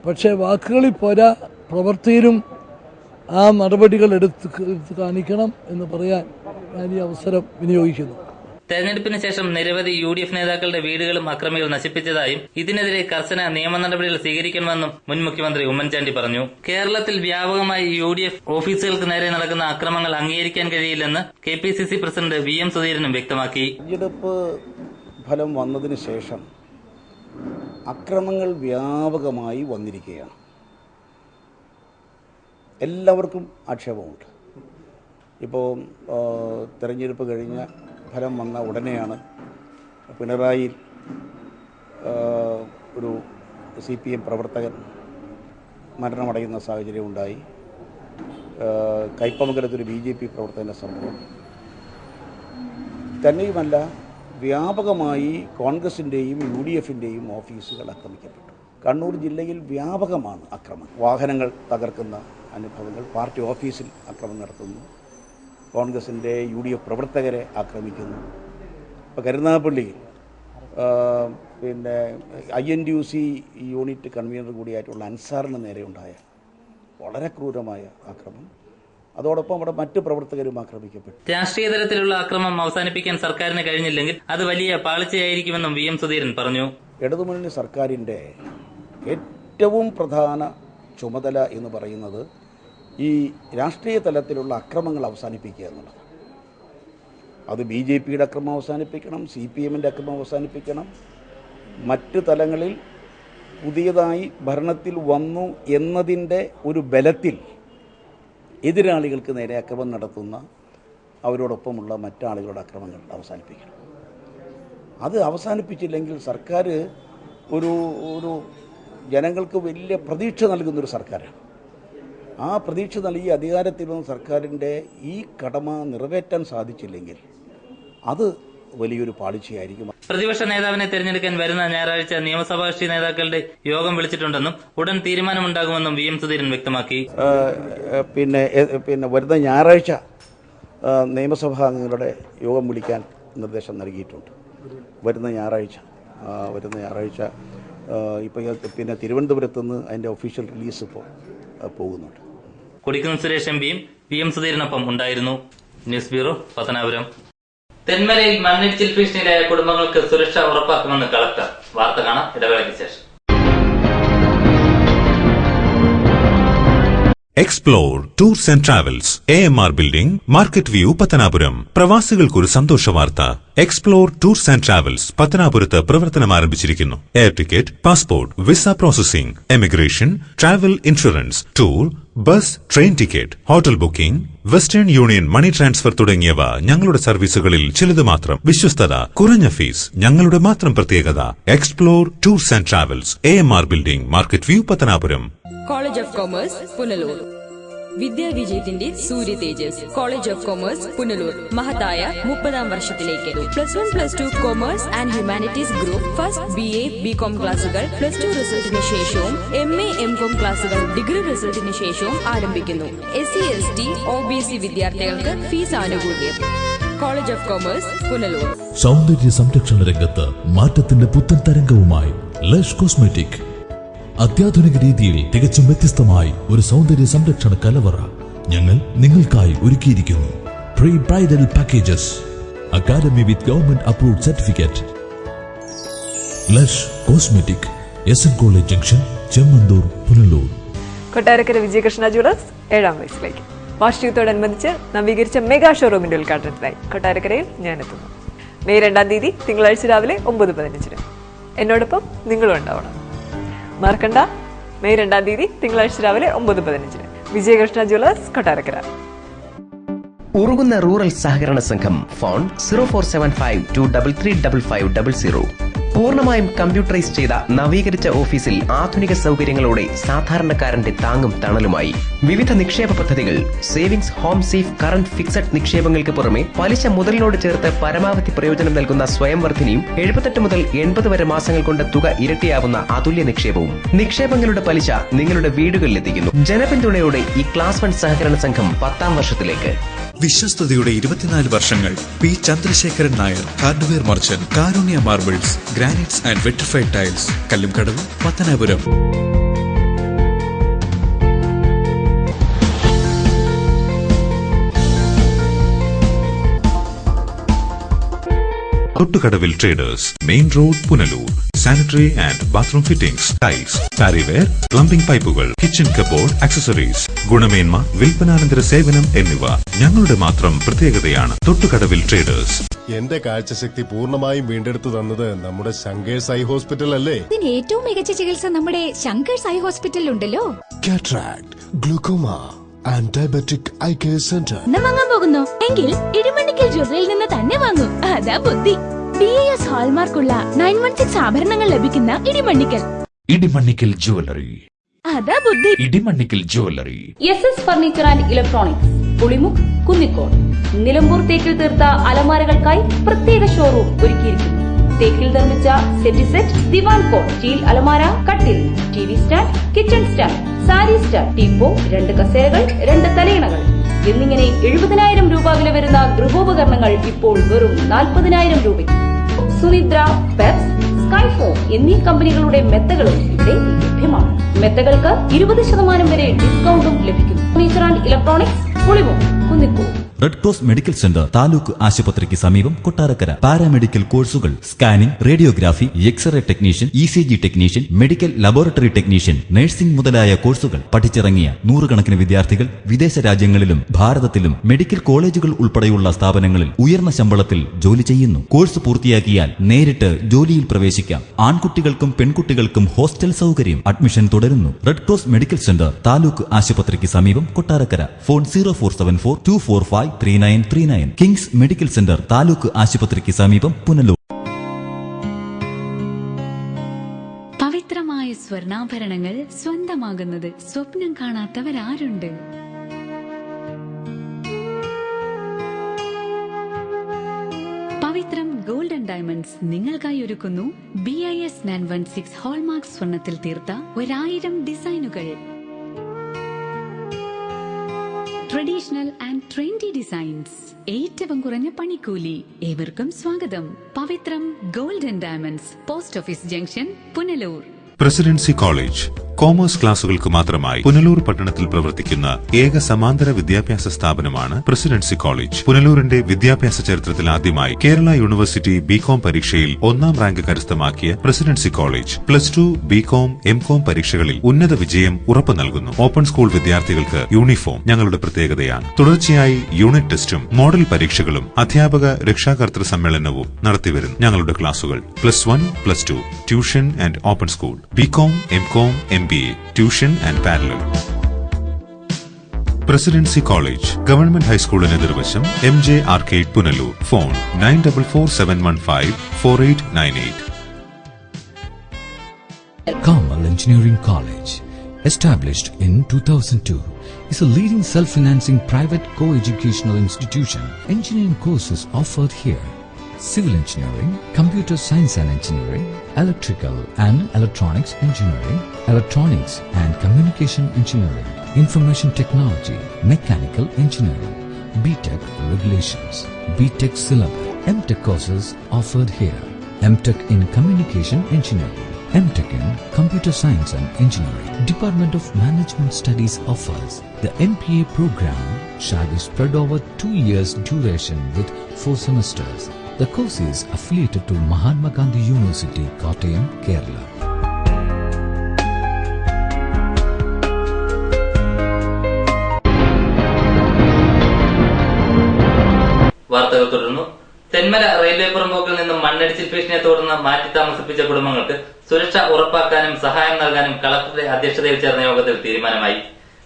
പക്ഷേ വാക്കുകളിൽ പോരാ, പ്രവൃത്തിയിലും ആ നടപടികൾ എടുത്ത് കാണിക്കണം എന്ന് പറയാൻ ഞാൻ ഈ അവസരം വിനിയോഗിക്കുന്നു. തെരഞ്ഞെടുപ്പിന് ശേഷം നിരവധി UDF നേതാക്കളുടെ വീടുകളും അക്രമികൾ നശിപ്പിച്ചതായും ഇതിനെതിരെ കർശന നിയമ നടപടികൾ സ്വീകരിക്കണമെന്നും മുൻ മുഖ്യമന്ത്രി ഉമ്മൻചാണ്ടി പറഞ്ഞു. കേരളത്തിൽ വ്യാപകമായി UDF ഓഫീസുകൾക്ക് നേരെ നടക്കുന്ന അക്രമങ്ങൾ അംഗീകരിക്കാൻ കഴിയില്ലെന്ന് KPCC പ്രസിഡന്റ് VM സുധീരനും വ്യക്തമാക്കി. തെരഞ്ഞെടുപ്പ് ഫലം വന്നതിന് ശേഷം അക്രമങ്ങൾ വ്യാപകമായി വന്നിരിക്കുകയാണ്. എല്ലാവർക്കും ആക്ഷേപമുണ്ട്. ഇപ്പോൾ തെരഞ്ഞെടുപ്പ് കഴിഞ്ഞ ഫലം വന്ന ഉടനെയാണ് പിണറായി ഒരു CPM പ്രവർത്തകൻ മരണമടയുന്ന സാഹചര്യം ഉണ്ടായി. കയ്പമംഗലത്തൊരു BJP പ്രവർത്തകൻ്റെ സംഭവം. തന്നെയുമല്ല, വ്യാപകമായി കോൺഗ്രസിൻ്റെയും UDFിൻ്റെയും ഓഫീസുകൾ ആക്രമിക്കപ്പെട്ടു. കണ്ണൂർ ജില്ലയിൽ വ്യാപകമാണ് അക്രമം. വാഹനങ്ങൾ തകർക്കുന്ന അനുഭവങ്ങൾ, പാർട്ടി ഓഫീസിൽ അക്രമം നടത്തുന്നു, കോൺഗ്രസിൻ്റെ UDF പ്രവർത്തകരെ ആക്രമിക്കുന്നു. ഇപ്പോൾ കരുനാഗപ്പള്ളിയിൽ പിന്നെ INTUC യൂണിറ്റ് കൺവീനർ കൂടിയായിട്ടുള്ള അൻസാറിന് നേരെ ഉണ്ടായ വളരെ ക്രൂരമായ ആക്രമം. അതോടൊപ്പം അവിടെ മറ്റു പ്രവർത്തകരും ആക്രമിക്കപ്പെട്ടു. രാഷ്ട്രീയ തലത്തിലുള്ള അക്രമം അവസാനിപ്പിക്കാൻ സർക്കാരിന് കഴിഞ്ഞില്ലെങ്കിൽ അത് വലിയ പാളിച്ചയായിരിക്കുമെന്നും VM സുധീരൻ പറഞ്ഞു. ഇടതുമുന്നണി സർക്കാരിൻ്റെ ഏറ്റവും പ്രധാന ചുമതല എന്ന് പറയുന്നത് ഈ രാഷ്ട്രീയ തലത്തിലുള്ള അക്രമങ്ങൾ അവസാനിപ്പിക്കുക എന്നുള്ളത്. അത് BJPയുടെ അക്രമം അവസാനിപ്പിക്കണം, CPMൻ്റെ അക്രമം അവസാനിപ്പിക്കണം. മറ്റ് തലങ്ങളിൽ പുതിയതായി ഭരണത്തിൽ വന്നു എന്നതിൻ്റെ ഒരു ബലത്തിൽ എതിരാളികൾക്ക് നേരെ അക്രമം നടത്തുന്ന അവരോടൊപ്പമുള്ള മറ്റാളുകളുടെ അക്രമങ്ങൾ അവസാനിപ്പിക്കണം. അത് അവസാനിപ്പിച്ചില്ലെങ്കിൽ സർക്കാർ ഒരു ജനങ്ങൾക്ക് വലിയ പ്രതീക്ഷ നൽകുന്നൊരു സർക്കാരാണ്. ആ പ്രതീക്ഷ നൽകി അധികാരത്തിൽ വന്ന സർക്കാരിൻ്റെ ഈ കടമ നിറവേറ്റാൻ സാധിച്ചില്ലെങ്കിൽ അത് വലിയൊരു പാളിച്ചയായിരിക്കും. പ്രതിപക്ഷ നേതാവിനെ തെരഞ്ഞെടുക്കാൻ വരുന്ന ഞായറാഴ്ച നിയമസഭാ കക്ഷി നേതാക്കളുടെ യോഗം വിളിച്ചിട്ടുണ്ടെന്നും ഉടൻ തീരുമാനമുണ്ടാകുമെന്നും VM സുധീരൻ വ്യക്തമാക്കി. പിന്നെ വരുന്ന ഞായറാഴ്ച നിയമസഭാ അംഗങ്ങളുടെ യോഗം വിളിക്കാൻ നിർദ്ദേശം നൽകിയിട്ടുണ്ട്. വരുന്ന ഞായറാഴ്ച ഇപ്പോൾ പിന്നെ തിരുവനന്തപുരത്ത് നിന്ന് അതിൻ്റെ ഒഫീഷ്യൽ റിലീസ് ഇപ്പോൾ പോകുന്നുണ്ട്. കൊടിക്കുന്നിൽ സുരേഷ് MPയും VM സുധീരനൊപ്പം ഉണ്ടായിരുന്നു. News bureau, Pathanapuram. തെന്മലയിൽ മണ്ണിടിച്ചിൽ ഭീഷണിയിലായ കുടുംബങ്ങൾക്ക് സുരക്ഷ ഉറപ്പാക്കുമെന്ന് കളക്ടർ. വാർത്ത കാണാം ഇടവേളയ്ക്ക് ശേഷം. Explore tours and travels, AMR building, market view, Pathanapuram. പ്രവാസികൾക്കൊരു സന്തോഷ വാർത്ത. എക്സ്പ്ലോർ ടൂർസ് ആൻഡ് ട്രാവൽസ് പത്തനാപുരത്ത് പ്രവർത്തനം ആരംഭിച്ചിരിക്കുന്നു. Air ticket, passport, visa processing, emigration, travel insurance, tour, bus, train ticket, hotel booking, Western Union money transfer തുടങ്ങിയവ ഞങ്ങളുടെ സർവീസുകളിൽ ചിലത് മാത്രം. വിശ്വസ്തത, കുറഞ്ഞ ഫീസ് ഞങ്ങളുടെ മാത്രം പ്രത്യേകത. Explore tours and travels, AMR building, market view, Pathanapuram. College of commerce Punalur. വിദ്യാവിജയത്തിന്റെ സൂര്യ തേജസ്. കോളേജ് ഓഫ് കൊമേഴ്സ് പുനലൂർ മഹത്തായ 30ാം വർഷത്തിലേക്ക്. +1, +2 commerce and humanities group. First BA BCom ക്ലാസുകൾ +2 റിസൾട്ടിന് ശേഷവും MA MCom ക്ലാസുകൾ ഡിഗ്രി റിസൾട്ടിന് ശേഷവും ആരംഭിക്കുന്നു. SC ST OBC വിദ്യാർത്ഥികൾക്ക് ഫീസ് ആനുകൂല്യം. College of commerce Punalur. സൗന്ദര്യ സംരക്ഷണ രംഗത്ത് മാറ്റത്തിന്റെ പുത്തൻ തരംഗവുമായി ലഷ് കോസ്മെറ്റിക്. അത്യാധുനിക രീതിയിൽ തികച്ചും വ്യത്യസ്തമായി ഒരു സൗന്ദര്യ സംരക്ഷണ കലവറ ഞങ്ങൾ നിങ്ങൾക്കായി ഒരുക്കിയിരിക്കുന്നു. pre-bridal packages. Academy with government approved certificate. Lush Cosmetic, SN College Junction, Chemmanthoor, Punalur. Kottarakkara Vijayakrishna jewellers 7ാം വയസ്സിലേക്ക് വാർഷികത്തോടനുബന്ധിച്ച് നവീകരിച്ച മെഗാ ഷോറൂമിന്റെ ഉദ്ഘാടനത്തിനായി കൊട്ടാരക്കരയിൽ ഞാൻ എത്തുന്നു. മെയ് 2 തീയതി തിങ്കളാഴ്ച രാവിലെ 9:15. എന്നോടൊപ്പം നിങ്ങളും ഉണ്ടാവണം. മറക്കണ്ട, മെയ് 2 തീയതി തിങ്കളാഴ്ച രാവിലെ 9:15 വിജയകൃഷ്ണ ജ്വല്ലേഴ്സ്, കൊട്ടാരക്കര. ഉറുകുന്ന റൂറൽ സഹകരണ സംഘം. ഫോൺ 0475233550. പൂർണ്ണമായും കമ്പ്യൂട്ടറൈസ് ചെയ്ത നവീകരിച്ച ഓഫീസിൽ ആധുനിക സൗകര്യങ്ങളോടെ സാധാരണക്കാരന്റെ താങ്ങും തണലുമായി വിവിധ നിക്ഷേപ പദ്ധതികൾ. Savings, home safe, current fixed നിക്ഷേപങ്ങൾക്ക് പുറമെ പലിശ മുതലിനോട് ചേർത്ത് പരമാവധി പ്രയോജനം നൽകുന്ന സ്വയംവർദ്ധിനിയും 78 മുതൽ 80 വരെ മാസങ്ങൾ കൊണ്ട് തുക ഇരട്ടിയാവുന്ന അതുല്യ നിക്ഷേപവും. നിക്ഷേപങ്ങളുടെ പലിശ നിങ്ങളുടെ വീടുകളിലെത്തിക്കുന്നു. ജനപിന്തുണയോടെ ഈ ക്ലാസ് 1 സഹകരണ സംഘം 10ാം വർഷത്തിലേക്ക്. വിശ്വസ്തയുടെ 24 വർഷങ്ങൾ. P Chandrasekharan Nair, hardware merchant, Karunya marbles, granites and vitrified tiles, Kallumkadavu, Pathanapuram. Thottukadavil traders, main road, Punalur. Sanitary and bathroom fittings, tiles, Parryware, plumbing പൈപ്പുകൾ, കിച്ചൺ കബോർഡ്, ആക്സസറീസ്, ഗുണമേന്മ, വിൽപ്പനാനന്തര സേവനം എന്നിവ ഞങ്ങളുടെ മാത്രം പ്രത്യേകതയാണ്. തൊട്ടുകടവിൽ ട്രേഡേഴ്സ്. എന്റെ കാഴ്ചശക്തി പൂർണ്ണമായും വീണ്ടെടുത്തു തന്നത് നമ്മുടെ ശങ്കേഴ്സ് ഐ ഹോസ്പിറ്റൽ അല്ലേ? ഇതിന് ഏറ്റവും മികച്ച ചികിത്സ നമ്മുടെ ശങ്കേഴ്സ് ഐ ഹോസ്പിറ്റലിൽ ഉണ്ടല്ലോ. Cataract, glaucoma and diabetic eye care centre. വാങ്ങാൻ പോകുന്നു എങ്കിൽ ഇടിമണ്ണിക്കൽ ജ്വല്ലറിയിൽ നിന്ന് തന്നെ വാങ്ങൂ. അതാ ബുദ്ധി. BIS ഹാൾമാർക്കുള്ള 916 ആഭരണങ്ങൾ ലഭിക്കുന്ന ഇടിമണ്ണിക്കൽ. ഇടിമണ്ണിക്കൽ ജ്വല്ലറി. അതാ ബുദ്ധി. Idimannickal jewellery. SS furniture and electronics, Pulimukku, Kunnicode. Nilambur തേക്കിൽ തീർത്ത അലമാരകൾക്കായി പ്രത്യേക ഷോറൂം ഒരുക്കിയിരിക്കുന്നു. തേക്കിൽ നിർമ്മിച്ച സെറ്റ്, ദിവാൻ കോട്ട്, സ്റ്റീൽ അലമാര, കട്ടിൽ, TV stand, kitchen stand, sari stand, teapoy, 2 കസേരകൾ, 2 തലയിണകൾ എന്നിങ്ങനെ 70,000 രൂപ വില വരുന്ന ഗൃഹോപകരണങ്ങൾ ഇപ്പോൾ വെറും 40,000 രൂപയ്ക്ക്. സുനിദ്ര, പെപ്സ്, സ്കൈഫോൺ എന്നീ കമ്പനികളുടെ മെത്തകളും ഇവിടെ ലഭ്യമാണ്. മെത്തകൾക്ക് 20% വരെ ഡിസ്കൗണ്ടും ലഭിക്കുന്നു. Furniture and electronics, Pulimukku, Kunnicode. Red cross medical centre, taluk ആശുപത്രിക്ക് സമീപം, കൊട്ടാരക്കര. പാരാമെഡിക്കൽ കോഴ്സുകൾ, scanning, radiography, x ray technician, ECG technician, medical laboratory technician, nursing മുതലായ കോഴ്സുകൾ പഠിച്ചിറങ്ങിയ 100 കണക്കിന് വിദ്യാർത്ഥികൾ വിദേശ രാജ്യങ്ങളിലും ഭാരതത്തിലും മെഡിക്കൽ കോളേജുകൾ ഉൾപ്പെടെയുള്ള സ്ഥാപനങ്ങളിൽ ഉയർന്ന ശമ്പളത്തിൽ ജോലി ചെയ്യുന്നു. കോഴ്സ് പൂർത്തിയാക്കിയാൽ നേരിട്ട് ജോലിയിൽ പ്രവേശിക്കാം. ആൺകുട്ടികൾക്കും പെൺകുട്ടികൾക്കും ഹോസ്റ്റൽ സൗകര്യം. അഡ്മിഷൻ തുടരുന്നു. Red cross medical centre, taluk ആശുപത്രിക്ക് സമീപം, Kottarakkara. Phone 0474245339. Kings medical centre, taluk ആശുപത്രിക്ക് സമീപം, പുനലൂർ. പവിത്രമായ സ്വർണ്ണാഭരണങ്ങൾ സ്വന്തമാകുന്നത് സ്വപ്നം കാണാത്തവരാരുണ്ട്? പവിത്രം ഗോൾഡ് ആൻഡ് ഡയമണ്ട്സ് നിങ്ങൾക്കായി ഒരുക്കുന്നു BIS 916 ഹോൾമാർക്ക് സ്വർണ്ണത്തിൽ തീർത്ത 1000 ഡിസൈനുകൾ. ട്രഡീഷണൽ ആൻഡ് ട്രെൻഡി ഡിസൈൻസ്, ഏറ്റവും കുറഞ്ഞ പണിക്കൂലി. ഏവർക്കും സ്വാഗതം. Pavithram gold and diamonds, post office junction, Punalur. Presidency college, commerce ക്ലാസുകൾക്ക് മാത്രമായി പുനലൂർ പട്ടണത്തിൽ പ്രവർത്തിക്കുന്ന ഏക സമാന്തര വിദ്യാഭ്യാസ സ്ഥാപനമാണ് പ്രസിഡൻസി കോളേജ്. പുനലൂരിന്റെ വിദ്യാഭ്യാസ ചരിത്രത്തിൽ ആദ്യമായി കേരള യൂണിവേഴ്സിറ്റി BCom പരീക്ഷയിൽ 1ാം റാങ്ക് കരസ്ഥമാക്കിയ പ്രസിഡൻസി കോളേജ് +2, BCom, MCom പരീക്ഷകളിൽ ഉന്നത വിജയം ഉറപ്പു നൽകുന്നു. ഓപ്പൺ സ്കൂൾ വിദ്യാർത്ഥികൾക്ക് യൂണിഫോം ഞങ്ങളുടെ പ്രത്യേകതയാണ്. തുടർച്ചയായി യൂണിറ്റ് ടെസ്റ്റും മോഡൽ പരീക്ഷകളും അധ്യാപക രക്ഷാകർതൃ സമ്മേളനവും നടത്തിവരുന്നു. ഞങ്ങളുടെ ക്ലാസുകൾ +1, +2, tuition and open school, BCom, MCom, MBA, tuition and parallel. Presidency college, government ഹൈസ്കൂളിന് എതിർവശം, MJ arcade, Punalur. Phone 9447154898. Kamal Engineering College, established in 2002, is a leading self-financing private co-educational institution. Engineering courses offered here: civil engineering, computer science and engineering, electrical and electronics engineering, electronics and communication engineering, information technology, mechanical engineering, BTech regulations, BTech syllabus. MTech courses offered here: MTech in communication engineering, MTech in Computer Science and Engineering. Department of Management Studies offers the MPA program shall be spread over 2 years duration with 4 semesters. The course is affiliated to Mahatma Gandhi University, Kottayam, Kerala. വാർത്തകൾ തുടർന്നു. Thenmala railway പുറമ്പോക്കിൽ നിന്നും മണ്ണിടിച്ചിൽ ഭീഷണിയെ തുടർന്ന് മാറ്റി താമസിപ്പിച്ച കുടുംബങ്ങൾക്ക് സുരക്ഷ ഉറപ്പാക്കാനും സഹായം നൽകാനും കളക്ടറുടെ അധ്യക്ഷതയിൽ ചേർന്ന യോഗത്തിൽ തീരുമാനമായി.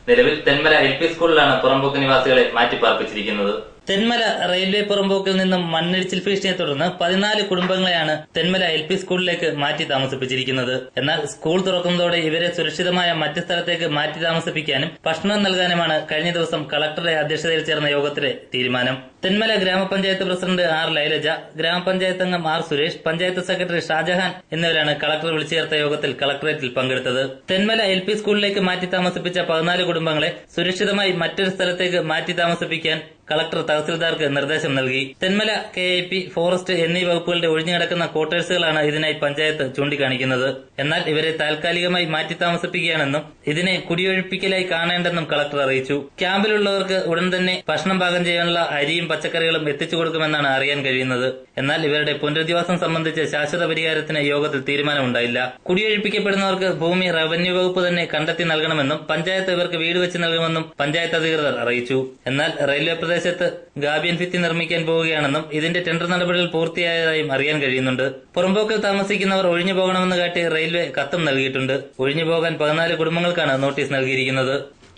നിലവിൽ തെന്മല LP സ്കൂളിലാണ് പുറമ്പോക്ക് നിവാസികളെ മാറ്റിപ്പാർപ്പിച്ചിരിക്കുന്നത്. തെന്മല റെയിൽവേ പുറമ്പോക്കിൽ നിന്നും മണ്ണിടിച്ചിൽ ഭീഷണിയെ തുടർന്ന് 14 കുടുംബങ്ങളെയാണ് തെന്മല LP സ്കൂളിലേക്ക് മാറ്റി താമസിപ്പിച്ചിരിക്കുന്നത്. എന്നാൽ സ്കൂൾ തുറക്കുന്നതോടെ ഇവരെ സുരക്ഷിതമായ മറ്റ് സ്ഥലത്തേക്ക് മാറ്റി താമസിപ്പിക്കാനും ഭക്ഷണം നൽകാനുമാണ് കഴിഞ്ഞ ദിവസം കളക്ടറുടെ അധ്യക്ഷതയിൽ ചേർന്ന യോഗത്തിലെ തീരുമാനം. തെന്മല ഗ്രാമപഞ്ചായത്ത് പ്രസിഡന്റ് R. ലൈലജ, ഗ്രാമപഞ്ചായത്ത് അംഗം R. സുരേഷ്, പഞ്ചായത്ത് സെക്രട്ടറി ഷാജഹാൻ എന്നിവരാണ് കളക്ടർ വിളിച്ചു ചേർത്ത യോഗത്തിൽ കളക്ടറേറ്റിൽ പങ്കെടുത്തത്. തെന്മല LP സ്കൂളിലേക്ക് മാറ്റി താമസിപ്പിച്ച 14 കുടുംബങ്ങളെ സുരക്ഷിതമായി മറ്റൊരു സ്ഥലത്തേക്ക് മാറ്റി താമസിപ്പിക്കാൻ കളക്ടർ തഹസിൽദാർക്ക് നിർദ്ദേശം നൽകി. തെന്മല KIP, ഫോറസ്റ്റ് എന്നീ വകുപ്പുകളുടെ ഒഴിഞ്ഞുകിടക്കുന്ന ക്വാർട്ടേഴ്സുകളാണ് ഇതിനായി പഞ്ചായത്ത് ചൂണ്ടിക്കാണിക്കുന്നത്. എന്നാൽ ഇവരെ താൽക്കാലികമായി മാറ്റി താമസിപ്പിക്കുകയാണെന്നും ഇതിനെ കുടിയൊഴിപ്പിക്കലായി കാണേണ്ടെന്നും കളക്ടർ അറിയിച്ചു. ക്യാമ്പിലുള്ളവർക്ക് ഉടൻ തന്നെ ഭക്ഷണം പാകം ചെയ്യാനുള്ള അരിയും പച്ചക്കറികളും എത്തിച്ചു കൊടുക്കുമെന്നാണ് അറിയാൻ കഴിയുന്നത്. എന്നാൽ ഇവരുടെ പുനരധിവാസം സംബന്ധിച്ച് ശാശ്വത പരിഹാരത്തിന് യോഗത്തിൽ തീരുമാനമുണ്ടായില്ല. കുടിയൊഴിപ്പിക്കപ്പെടുന്നവർക്ക് ഭൂമി റവന്യൂ വകുപ്പ് തന്നെ കണ്ടെത്തി നൽകണമെന്നും പഞ്ചായത്ത് ഇവർക്ക് വീട് വെച്ച് നൽകുമെന്നും പഞ്ചായത്ത് അധികൃതർ അറിയിച്ചു. എന്നാൽ റെയിൽവേ പ്രദേശത്ത് ഗാബിയൻ ഭിത്തി നിർമ്മിക്കാൻ പോവുകയാണെന്നും ഇതിന്റെ ടെൻഡർ നടപടികൾ പൂർത്തിയായതായും അറിയാൻ കഴിയുന്നുണ്ട്. പുറമ്പോക്കിൽ താമസിക്കുന്നവർ ഒഴിഞ്ഞു പോകണമെന്ന് കാട്ടി റെയിൽവേ കത്തും നൽകിയിട്ടുണ്ട്. ഒഴിഞ്ഞു പോകാൻ 14 കുടുംബങ്ങൾക്കാണ് നോട്ടീസ് നൽകിയിരിക്കുന്നത്.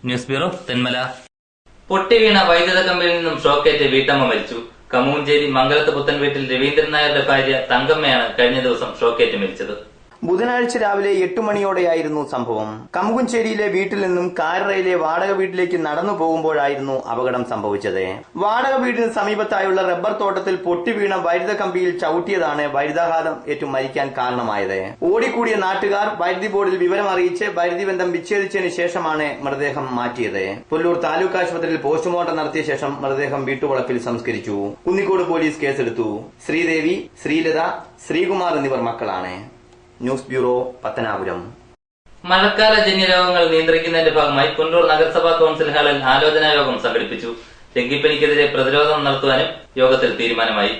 News bureau, Thenmala. പൊട്ടിവീണ വൈദ്യുത കമ്പിയിൽ നിന്നും ഷോക്കേറ്റ് വീട്ടമ്മ മരിച്ചു. കമൂഞ്ചേരി മംഗലത്ത് പുത്തൻ വീട്ടിൽ രവീന്ദ്രൻ നായരുടെ ഭാര്യ തങ്കമ്മയാണ് കഴിഞ്ഞ ദിവസം ഷോക്കേറ്റ് മരിച്ചത്. ബുധനാഴ്ച രാവിലെ 8 മണിയോടെയായിരുന്നു സംഭവം. കമുകുഞ്ചേരിയിലെ വീട്ടിൽ നിന്നും കാരറയിലെ വാടക വീട്ടിലേക്ക് നടന്നു പോകുമ്പോഴായിരുന്നു അപകടം സംഭവിച്ചത്. വാടക വീടിന് സമീപത്തായുള്ള റബ്ബർ തോട്ടത്തിൽ പൊട്ടിവീണ വൈദ്യുത കമ്പിയിൽ ചവിട്ടിയതാണ് വൈദ്യുതാഘാതം ഏറ്റു മരിക്കാൻ കാരണമായത്. ഓടിക്കൂടിയ നാട്ടുകാർ വൈദ്യുതി ബോർഡിൽ വിവരം അറിയിച്ച് വൈദ്യുതി ബന്ധം വിച്ഛേദിച്ചതിന് ശേഷമാണ് മൃതദേഹം മാറ്റിയത്. പുല്ലൂർ താലൂക്ക് ആശുപത്രിയിൽ പോസ്റ്റ്മോർട്ടം നടത്തിയ ശേഷം മൃതദേഹം വീട്ടുവളപ്പിൽ സംസ്കരിച്ചു. കുന്നിക്കോട് പോലീസ് കേസെടുത്തു. ശ്രീദേവി, ശ്രീലത, ശ്രീകുമാർ എന്നിവർ മക്കളാണ്. News bureau, Pathanapuram. മഴക്കാല ജന്യരോഗങ്ങൾ നിയന്ത്രിക്കുന്നതിന്റെ ഭാഗമായി പുല്ലൂർ നഗരസഭാ കൌൺസിൽ ഹാളിൽ ആലോചനാ യോഗം സംഘടിപ്പിച്ചു. ഡെങ്കിപ്പനിക്കെതിരെ പ്രതിരോധം നടത്തുവാനും യോഗത്തിൽ തീരുമാനമായി.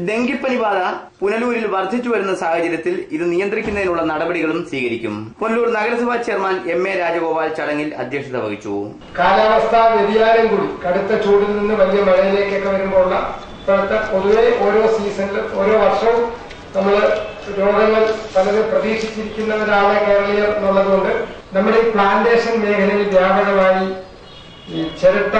ഡെങ്കിപ്പനി ബാധ പുനലൂരിൽ വർദ്ധിച്ചു വരുന്ന സാഹചര്യത്തിൽ ഇത് നിയന്ത്രിക്കുന്നതിനുള്ള നടപടികളും സ്വീകരിക്കും. പുനലൂർ നഗരസഭാ ചെയർമാൻ MA രാജഗോപാൽ ചടങ്ങിൽ അധ്യക്ഷത വഹിച്ചു. കാലാവസ്ഥാ വ്യതിയാനം കൂടി കടുത്ത ചൂടിൽ നിന്ന് വലിയ മഴയിലേക്കൊക്കെ വരുമ്പോഴുള്ള ഇപ്പോഴത്തെ പൊതുവെ ഓരോ സീസണിലും ഓരോ വർഷവും നമ്മൾ രോഗങ്ങൾ പലരും പ്രതീക്ഷിച്ചിരിക്കുന്നവരാണ് കേരളീയർ എന്നുള്ളതുകൊണ്ട് നമ്മുടെ ഈ പ്ലാന്റേഷൻ മേഖലയിൽ വ്യാപകമായി ഈ ചിരട്ട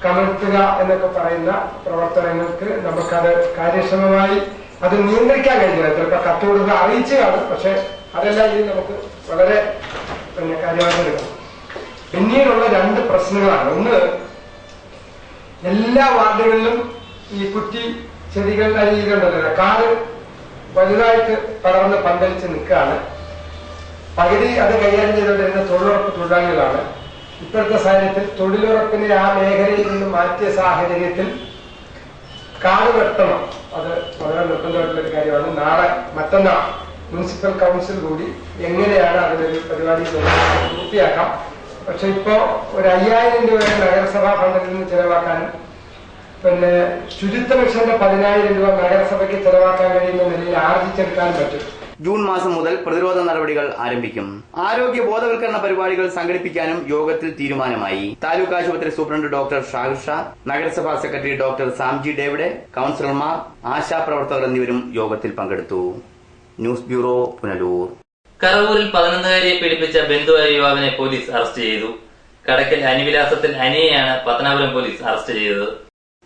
കമഴ്ത്തുക എന്നൊക്കെ പറയുന്ന പ്രവർത്തനങ്ങൾക്ക് നമുക്കത് കാര്യക്ഷമമായി അത് നിയന്ത്രിക്കാൻ കഴിയില്ല. ചിലപ്പോൾ കത്തുകൊടുക്കുക അറിയിച്ചു കാണും, പക്ഷെ അതെല്ലാം ഇനി നമുക്ക് വളരെ കാര്യമായിട്ട് എടുക്കും. പിന്നീടുള്ള 2 പ്രശ്നങ്ങളാണ്. ഒന്ന്, എല്ലാ വാർഡുകളിലും ഈ കുറ്റി ചെടികൾ അരികളുണ്ടല്ലോ, കാട് വലുതായിട്ട് പടർന്ന് പന്തലിച്ച് നിൽക്കുകയാണ്. പകുതി അത് കൈകാര്യം ചെയ്തുകൊണ്ടിരുന്ന തൊഴിലുറപ്പ് തൊഴിലാളികളാണ്. ഇപ്പോഴത്തെ സാഹചര്യത്തിൽ തൊഴിലുറപ്പിനെ ആ മേഖലയിൽ നിന്ന് മാറ്റിയ സാഹചര്യത്തിൽ കാട് വെട്ടണം. അത് വളരെ നിർബന്ധമായിട്ടുള്ളൊരു കാര്യമാണ്. നാളെ മറ്റന്നാൾ മുനിസിപ്പൽ കൗൺസിൽ കൂടി എങ്ങനെയാണ് അതിനൊരു പരിപാടി പൂർത്തിയാക്കാം. പക്ഷെ ഇപ്പോ ഒരു 5000 രൂപ നഗരസഭാ ഫണ്ടിൽ നിന്ന് ചെലവാക്കാനും പിന്നെ ശുചിത്വ മിഷന്റെ 10,000 രൂപ നഗരസഭയ്ക്ക് ചെലവാക്കാൻ കഴിയുന്ന നിലയിൽ ആർജിച്ചെടുക്കാനും പറ്റും. ജൂൺ മാസം മുതൽ പ്രതിരോധ നടപടികൾ ആരംഭിക്കും. ആരോഗ്യ ബോധവൽക്കരണ പരിപാടികൾ സംഘടിപ്പിക്കാനും യോഗത്തിൽ തീരുമാനമായി. താലൂക്ക് ആശുപത്രി സൂപ്രണ്ട് ഡോക്ടർ ഷാഹിർ ഷാ, നഗരസഭാ സെക്രട്ടറി ഡോക്ടർ സാംജി ഡേവിഡ്, കൌൺസിലർമാർ, ആശാപ്രവർത്തകർ എന്നിവരും യോഗത്തിൽ പങ്കെടുത്തു. News bureau, Punalur. കറവൂരിൽ 11-കാരിയെ പീഡിപ്പിച്ച ബന്ധുവായ യുവാവിനെ പോലീസ് അറസ്റ്റ് ചെയ്തു. കടക്കൽ അനിവിലാസത്തിൽ അനിയെയാണ് പത്തനാപുരം പോലീസ് അറസ്റ്റ് ചെയ്തത്.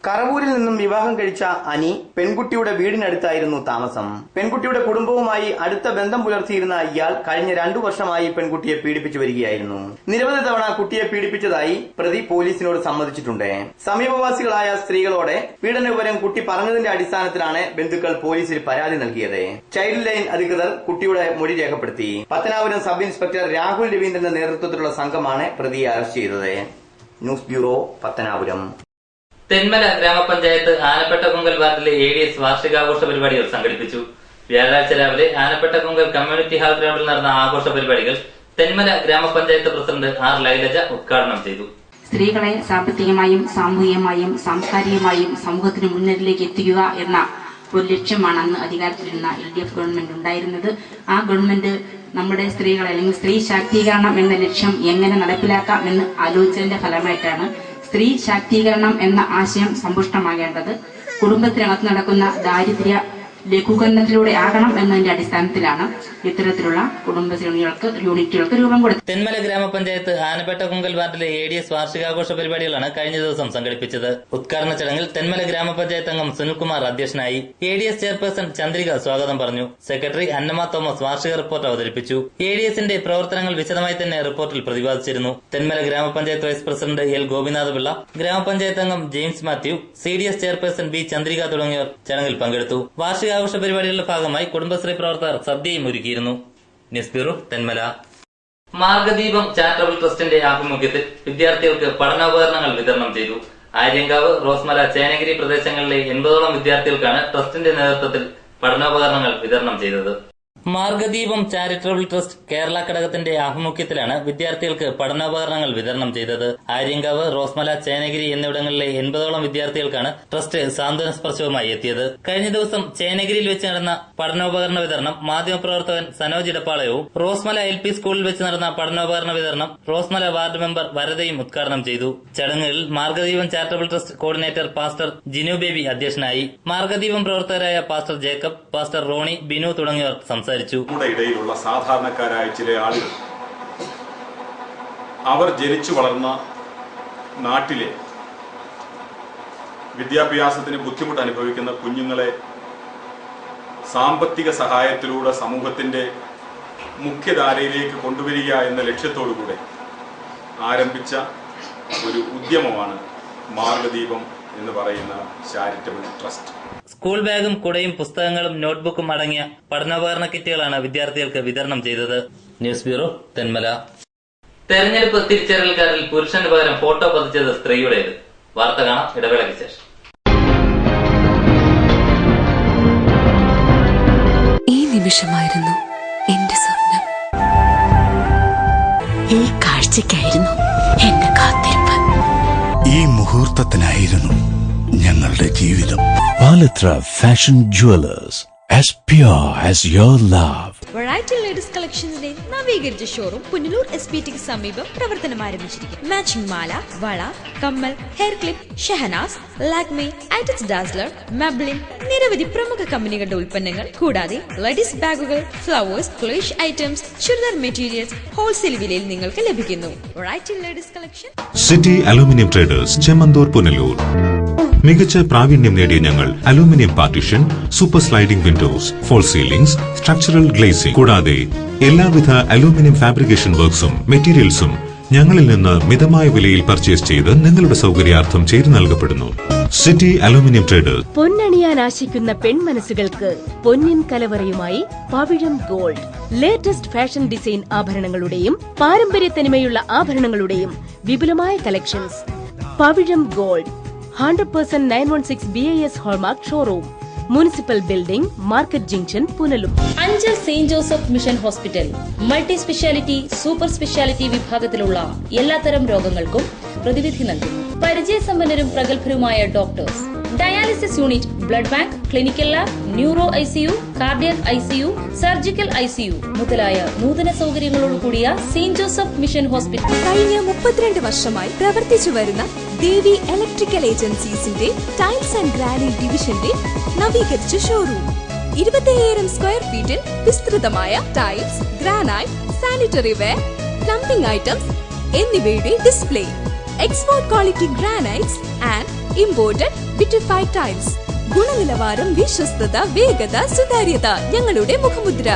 കറവൂരിൽ നിന്നും വിവാഹം കഴിച്ച അനി പെൺകുട്ടിയുടെ വീടിനടുത്തായിരുന്നു താമസം. പെൺകുട്ടിയുടെ കുടുംബവുമായി അടുത്ത ബന്ധം പുലർത്തിയിരുന്ന ഇയാൾ കഴിഞ്ഞ 2 വർഷമായി പെൺകുട്ടിയെ പീഡിപ്പിച്ചു വരികയായിരുന്നു. നിരവധി തവണ കുട്ടിയെ പീഡിപ്പിച്ചതായി പ്രതി പോലീസിനോട് സമ്മതിച്ചിട്ടുണ്ട്. സമീപവാസികളായ സ്ത്രീകളോടെ പീഡന വിവരം കുട്ടി പറഞ്ഞതിന്റെ അടിസ്ഥാനത്തിലാണ് ബന്ധുക്കൾ പോലീസിൽ പരാതി നൽകിയത്. ചൈൽഡ് ലൈൻ അധികൃതർ കുട്ടിയുടെ മൊഴി രേഖപ്പെടുത്തി. പത്തനാപുരം സബ് ഇൻസ്പെക്ടർ രാഹുൽ രവീന്ദ്രന്റെ നേതൃത്വത്തിലുള്ള സംഘമാണ് പ്രതിയെ അറസ്റ്റ് ചെയ്തത്. News bureau, Pathanapuram. തെന്മല ഗ്രാമപഞ്ചായത്ത് ആനപ്പെട്ട കൊങ്കൽ വാർഡിലെ ADS വാർഷികാഘോഷ പരിപാടികൾ സംഘടിപ്പിച്ചു. വ്യാഴാഴ്ച രാവിലെ ആനപ്പെട്ടകുങ്കൽ കമ്മ്യൂണിറ്റി ഹാൾ ഗ്രൗണ്ടിൽ നടന്ന ആഘോഷ പരിപാടികൾ തെന്മല ഗ്രാമപഞ്ചായത്ത് പ്രസിഡന്റ് ആർ ലൈലജ ഉദ്ഘാടനം ചെയ്തു. സ്ത്രീകളെ സാമ്പത്തികമായും സാമൂഹികമായും സാംസ്കാരികമായും സമൂഹത്തിന് മുന്നിലേക്ക് എത്തിക്കുക എന്ന ഒരു ലക്ഷ്യമാണ് അന്ന് അധികാരത്തിലിരുന്ന LDF ഗവൺമെന്റ് ഉണ്ടായിരുന്നത്. ആ ഗവൺമെന്റ് നമ്മുടെ സ്ത്രീകളെ അല്ലെങ്കിൽ സ്ത്രീ ശാക്തീകരണം എന്ന ലക്ഷ്യം എങ്ങനെ നടപ്പിലാക്കാം എന്ന് ആലോചിച്ചതിന്റെ ഫലമായിട്ടാണ് സ്ത്രീ ശാക്തീകരണം എന്ന ആശയം സമ്പുഷ്ടമാകേണ്ടത് കുടുംബത്തിനകത്ത് നടക്കുന്ന ദാരിദ്ര്യ ലഘൂകരണത്തിലൂടെ ആകണം എന്നതിന്റെ അടിസ്ഥാനത്തിലാണ് ഇത്തരത്തിലുള്ള കുടുംബശ്രീകൾക്ക് യൂണിറ്റുകൾക്ക് രൂപം കൊടുത്തത്. തെന്മല ഗ്രാമപഞ്ചായത്ത് ആനപ്പെട്ടകുങ്കൽ വാർഡിലെ ADS വാർഷികാഘോഷ പരിപാടികളാണ് കഴിഞ്ഞ ദിവസം സംഘടിപ്പിച്ചത്. ഉദ്ഘാടന ചടങ്ങിൽ തെന്മല ഗ്രാമപഞ്ചായത്ത് അംഗം സുനിൽകുമാർ അധ്യക്ഷനായി. ADS ചെയർപേഴ്സൺ ചന്ദ്രിക സ്വാഗതം പറഞ്ഞു. സെക്രട്ടറി അന്നമ്മ തോമസ് വാർഷിക റിപ്പോർട്ട് അവതരിപ്പിച്ചു. ADSന്റെ പ്രവർത്തനങ്ങൾ വിശദമായി തന്നെ റിപ്പോർട്ടിൽ പ്രതിപാദിച്ചിരുന്നു. തെന്മല ഗ്രാമപഞ്ചായത്ത് vice president L Gopinatha Pillai, ഗ്രാമപഞ്ചായത്ത് അംഗം James Mathew, CDS chairperson B Chandrika തുടങ്ങിയവർ ചടങ്ങിൽ പങ്കെടുത്തു. വാർഷികാഘോഷ പരിപാടികളുടെ ഭാഗമായി കുടുംബശ്രീ പ്രവർത്തകർ സദ്യയും ഒരുക്കിയിരുന്നു. News bureau Thenmala. Margadeepam charitable ട്രസ്റ്റിന്റെ ആഭിമുഖ്യത്തിൽ വിദ്യാർത്ഥികൾക്ക് പഠനോപകരണങ്ങൾ വിതരണം ചെയ്തു. ആര്യങ്കാവ്, റോസ്മല, ചേനഗിരി പ്രദേശങ്ങളിലെ 80ഓളം വിദ്യാർത്ഥികൾക്കാണ് ട്രസ്റ്റിന്റെ നേതൃത്വത്തിൽ പഠനോപകരണങ്ങൾ വിതരണം ചെയ്തത്. മാർഗദീപം ചാരിറ്റബിൾ ട്രസ്റ്റ് കേരള ഘടകത്തിന്റെ ആഭിമുഖ്യത്തിലാണ് വിദ്യാർത്ഥികൾക്ക് പഠനോപകരണങ്ങൾ വിതരണം ചെയ്തത്. ആര്യങ്കാവ്, റോസ്മല, ചേനഗിരി എന്നിവിടങ്ങളിലെ 80ഓളം വിദ്യാർത്ഥികൾക്കാണ് ട്രസ്റ്റ് സാന്ത്വന സ്പർശവുമായി എത്തിയത്. കഴിഞ്ഞ ദിവസം ചേനഗിരിയിൽ വെച്ച് നടന്ന പഠനോപകരണ വിതരണം മാധ്യമപ്രവർത്തകൻ സനോജ് ഇടപ്പാളയവും, റോസ്മല LP സ്കൂളിൽ വെച്ച് നടന്ന പഠനോപകരണ വിതരണം റോസ്മല വാർഡ് മെമ്പർ വരദയും ഉദ്ഘാടനം ചെയ്തു. ചടങ്ങുകളിൽ Margadeepam charitable trust coordinator pastor Jinu Baby അധ്യക്ഷനായി. മാർഗദീപം പ്രവർത്തകരായ pastor Jacob, pastor Ronnie, Binu തുടങ്ങിയവർ സംസാരിച്ചു. നമ്മുടെ ഇടയിലുള്ള സാധാരണക്കാരായ ചില ആളുകൾ അവർ ജനിച്ചു വളർന്ന നാട്ടിലെ വിദ്യാഭ്യാസത്തിന് ബുദ്ധിമുട്ട് അനുഭവിക്കുന്ന കുഞ്ഞുങ്ങളെ സാമ്പത്തിക സഹായത്തിലൂടെ സമൂഹത്തിന്റെ മുഖ്യധാരയിലേക്ക് കൊണ്ടുവരിക എന്ന ലക്ഷ്യത്തോടുകൂടെ ആരംഭിച്ച ഒരു ഉദ്യമമാണ് മാർഗദീപം എന്ന് പറയുന്ന ചാരിറ്റബിൾ ട്രസ്റ്റ്. സ്കൂൾ ബാഗും കുടയും പുസ്തകങ്ങളും നോട്ട്ബുക്കും അടങ്ങിയ പഠനോപകരണ കിറ്റുകളാണ് വിദ്യാർത്ഥികൾക്ക് വിതരണം ചെയ്തത്. News bureau Thenmala. തെരഞ്ഞെടുപ്പ് തിരിച്ചറിയൽ കാർഡിൽ പുരുഷന് പകരം ഫോട്ടോ പതിച്ചത് സ്ത്രീയുടേത്. വാർത്ത കാണാം ഇടവേളയ്ക്ക് ശേഷം. ഈ നിമിഷമായിരുന്നു എന്റെ സ്വപ്നം. ഈ കാഴ്ചയ്ക്കായിരുന്നു എന്റെ കാത്തിരിപ്പ്. ഈ മുഹൂർത്തത്തിനായിരുന്നു ഞങ്ങളുടെ ജീവിതം. Pavitra Fashion Jewelers, as pure as your love. Variety ladies കളക്ഷൻസിന്റെ നവീകരിച്ച ഷോറൂം പുനലൂർ SPTക്ക് സമീപം പ്രവർത്തനം ആരംഭിച്ചിരിക്കുന്നു. മാച്ചിങ് മാല, വള, കമ്മൽ, hair clip, Shahnaz, Lakme, Eyetex Dazzler, Maybelline, നിരവധി പ്രമുഖ കമ്പനികളുടെ ഉൽപ്പന്നങ്ങൾ കൂടാതെ ലേഡീസ് ബാഗുകൾ, flowers, clash items, churidar materials wholesale വിലയിൽ നിങ്ങൾക്ക് ലഭിക്കുന്നു. Variety ladies collection. City aluminium traders, Chemmanthoor, Punalur. മികച്ച പ്രാവീണ്യം നേടിയ ഞങ്ങൾ aluminium partition, super sliding windows, false ceilings, structural glazing കൂടാതെ എല്ലാവിധ അലൂമിനിയം ഫാബ്രിക്കേഷൻ വർക്ക്സും മെറ്റീരിയൽസും ഞങ്ങളിൽ നിന്ന് മിതമായ വിലയിൽ പർച്ചേസ് ചെയ്ത് നിങ്ങളുടെ സൗകര്യാർത്ഥം ചെയ്തു നൽകപ്പെടുന്നു. City aluminium traders. പൊന്നണിയാൻ ആശിക്കുന്ന പെൺമനസ്സുകൾക്ക് പൊന്നിൻ കലവറയുമായി Pavizham gold. Latest fashion design ആഭരണങ്ങളുടെയും പാരമ്പര്യ തനിമയുള്ള ആഭരണങ്ങളുടെയും വിപുലമായ collections. Pavizham gold 100% 916 BIS hallmark showroom, municipal building, market junction, Punalur. Anchal saint Joseph mission hospital multi speciality, super speciality വിഭാഗത്തിലുള്ള എല്ലാത്തരം രോഗങ്ങൾക്കും പ്രതിവിധി നൽകുന്നു. പരിചയസമ്പന്നരും പ്രഗത്ഭരുമായ doctors, dialysis unit, blood bank, clinical lab, neuro ICU, cardiac ICU, surgical ICU മുതലായ നൂതന സൗകര്യങ്ങളോട് കൂടിയ സെയിന്റ് ജോസഫ് മിഷൻ ഹോസ്പിറ്റൽ കഴിഞ്ഞ 32 വർഷമായി പ്രവർത്തിച്ചു വരുന്ന ദേവി ഇലക്ട്രിക്കൽ ഏജൻസീസിന്റെ ടൈൽസ് ആൻഡ് ഗ്രാനൈറ്റ് ഡിവിഷന്റെ നവീകരിച്ച ഷോറൂം. 25,000 സ്ക്വയർ ഫീറ്റിൽ വിസ്തൃതമായ tiles, granite, sanitary ware, plumbing items എന്നിവയുടെ display. Export quality granites and imported vitrified tiles. ഗുണനിലവാരം, വിശ്വസ്തത, വേഗത, സുതാര്യത ഞങ്ങളുടെ മുഖമുദ്ര.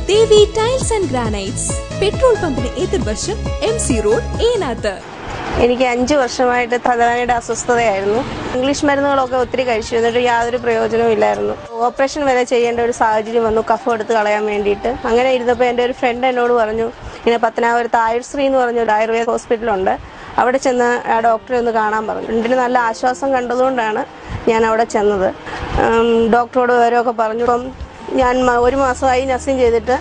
Devi tiles and granites, petrol പമ്പിന് എതിർവശം, MC റോഡ്, ഏനാത്ത്. എനിക്ക് 5 വർഷമായിട്ട് തലവേദനയുടെ അസ്വസ്ഥതയായിരുന്നു. ഇംഗ്ലീഷ് മരുന്നുകളൊക്കെ ഒത്തിരി കഴിച്ചു, എന്നിട്ട് യാതൊരു പ്രയോജനവും ഇല്ലായിരുന്നു. ഓപ്പറേഷൻ വരെ ചെയ്യേണ്ട ഒരു സാഹചര്യം വന്നു, കഫം എടുത്ത് കളയാൻ വേണ്ടിയിട്ട്. അങ്ങനെ ഇരുന്നപ്പോൾ എൻ്റെ ഒരു ഫ്രണ്ട് എന്നോട് പറഞ്ഞു, ഇങ്ങനെ പത്തനാപുരത്ത് ആയുർശ്രീ എന്ന് പറഞ്ഞൊരു ആയുർവേദ ഹോസ്പിറ്റലുണ്ട്, അവിടെ ചെന്ന് ആ ഡോക്ടറെ ഒന്ന് കാണാൻ പറഞ്ഞു. ഫ്രണ്ടിന് നല്ല ആശ്വാസം കണ്ടതുകൊണ്ടാണ് ഞാൻ അവിടെ ചെന്നത്. ഡോക്ടറോട് വിവരമൊക്കെ പറഞ്ഞു. ഞാൻ 1 മാസമായി നഴ്സിംഗ് ചെയ്തിട്ട്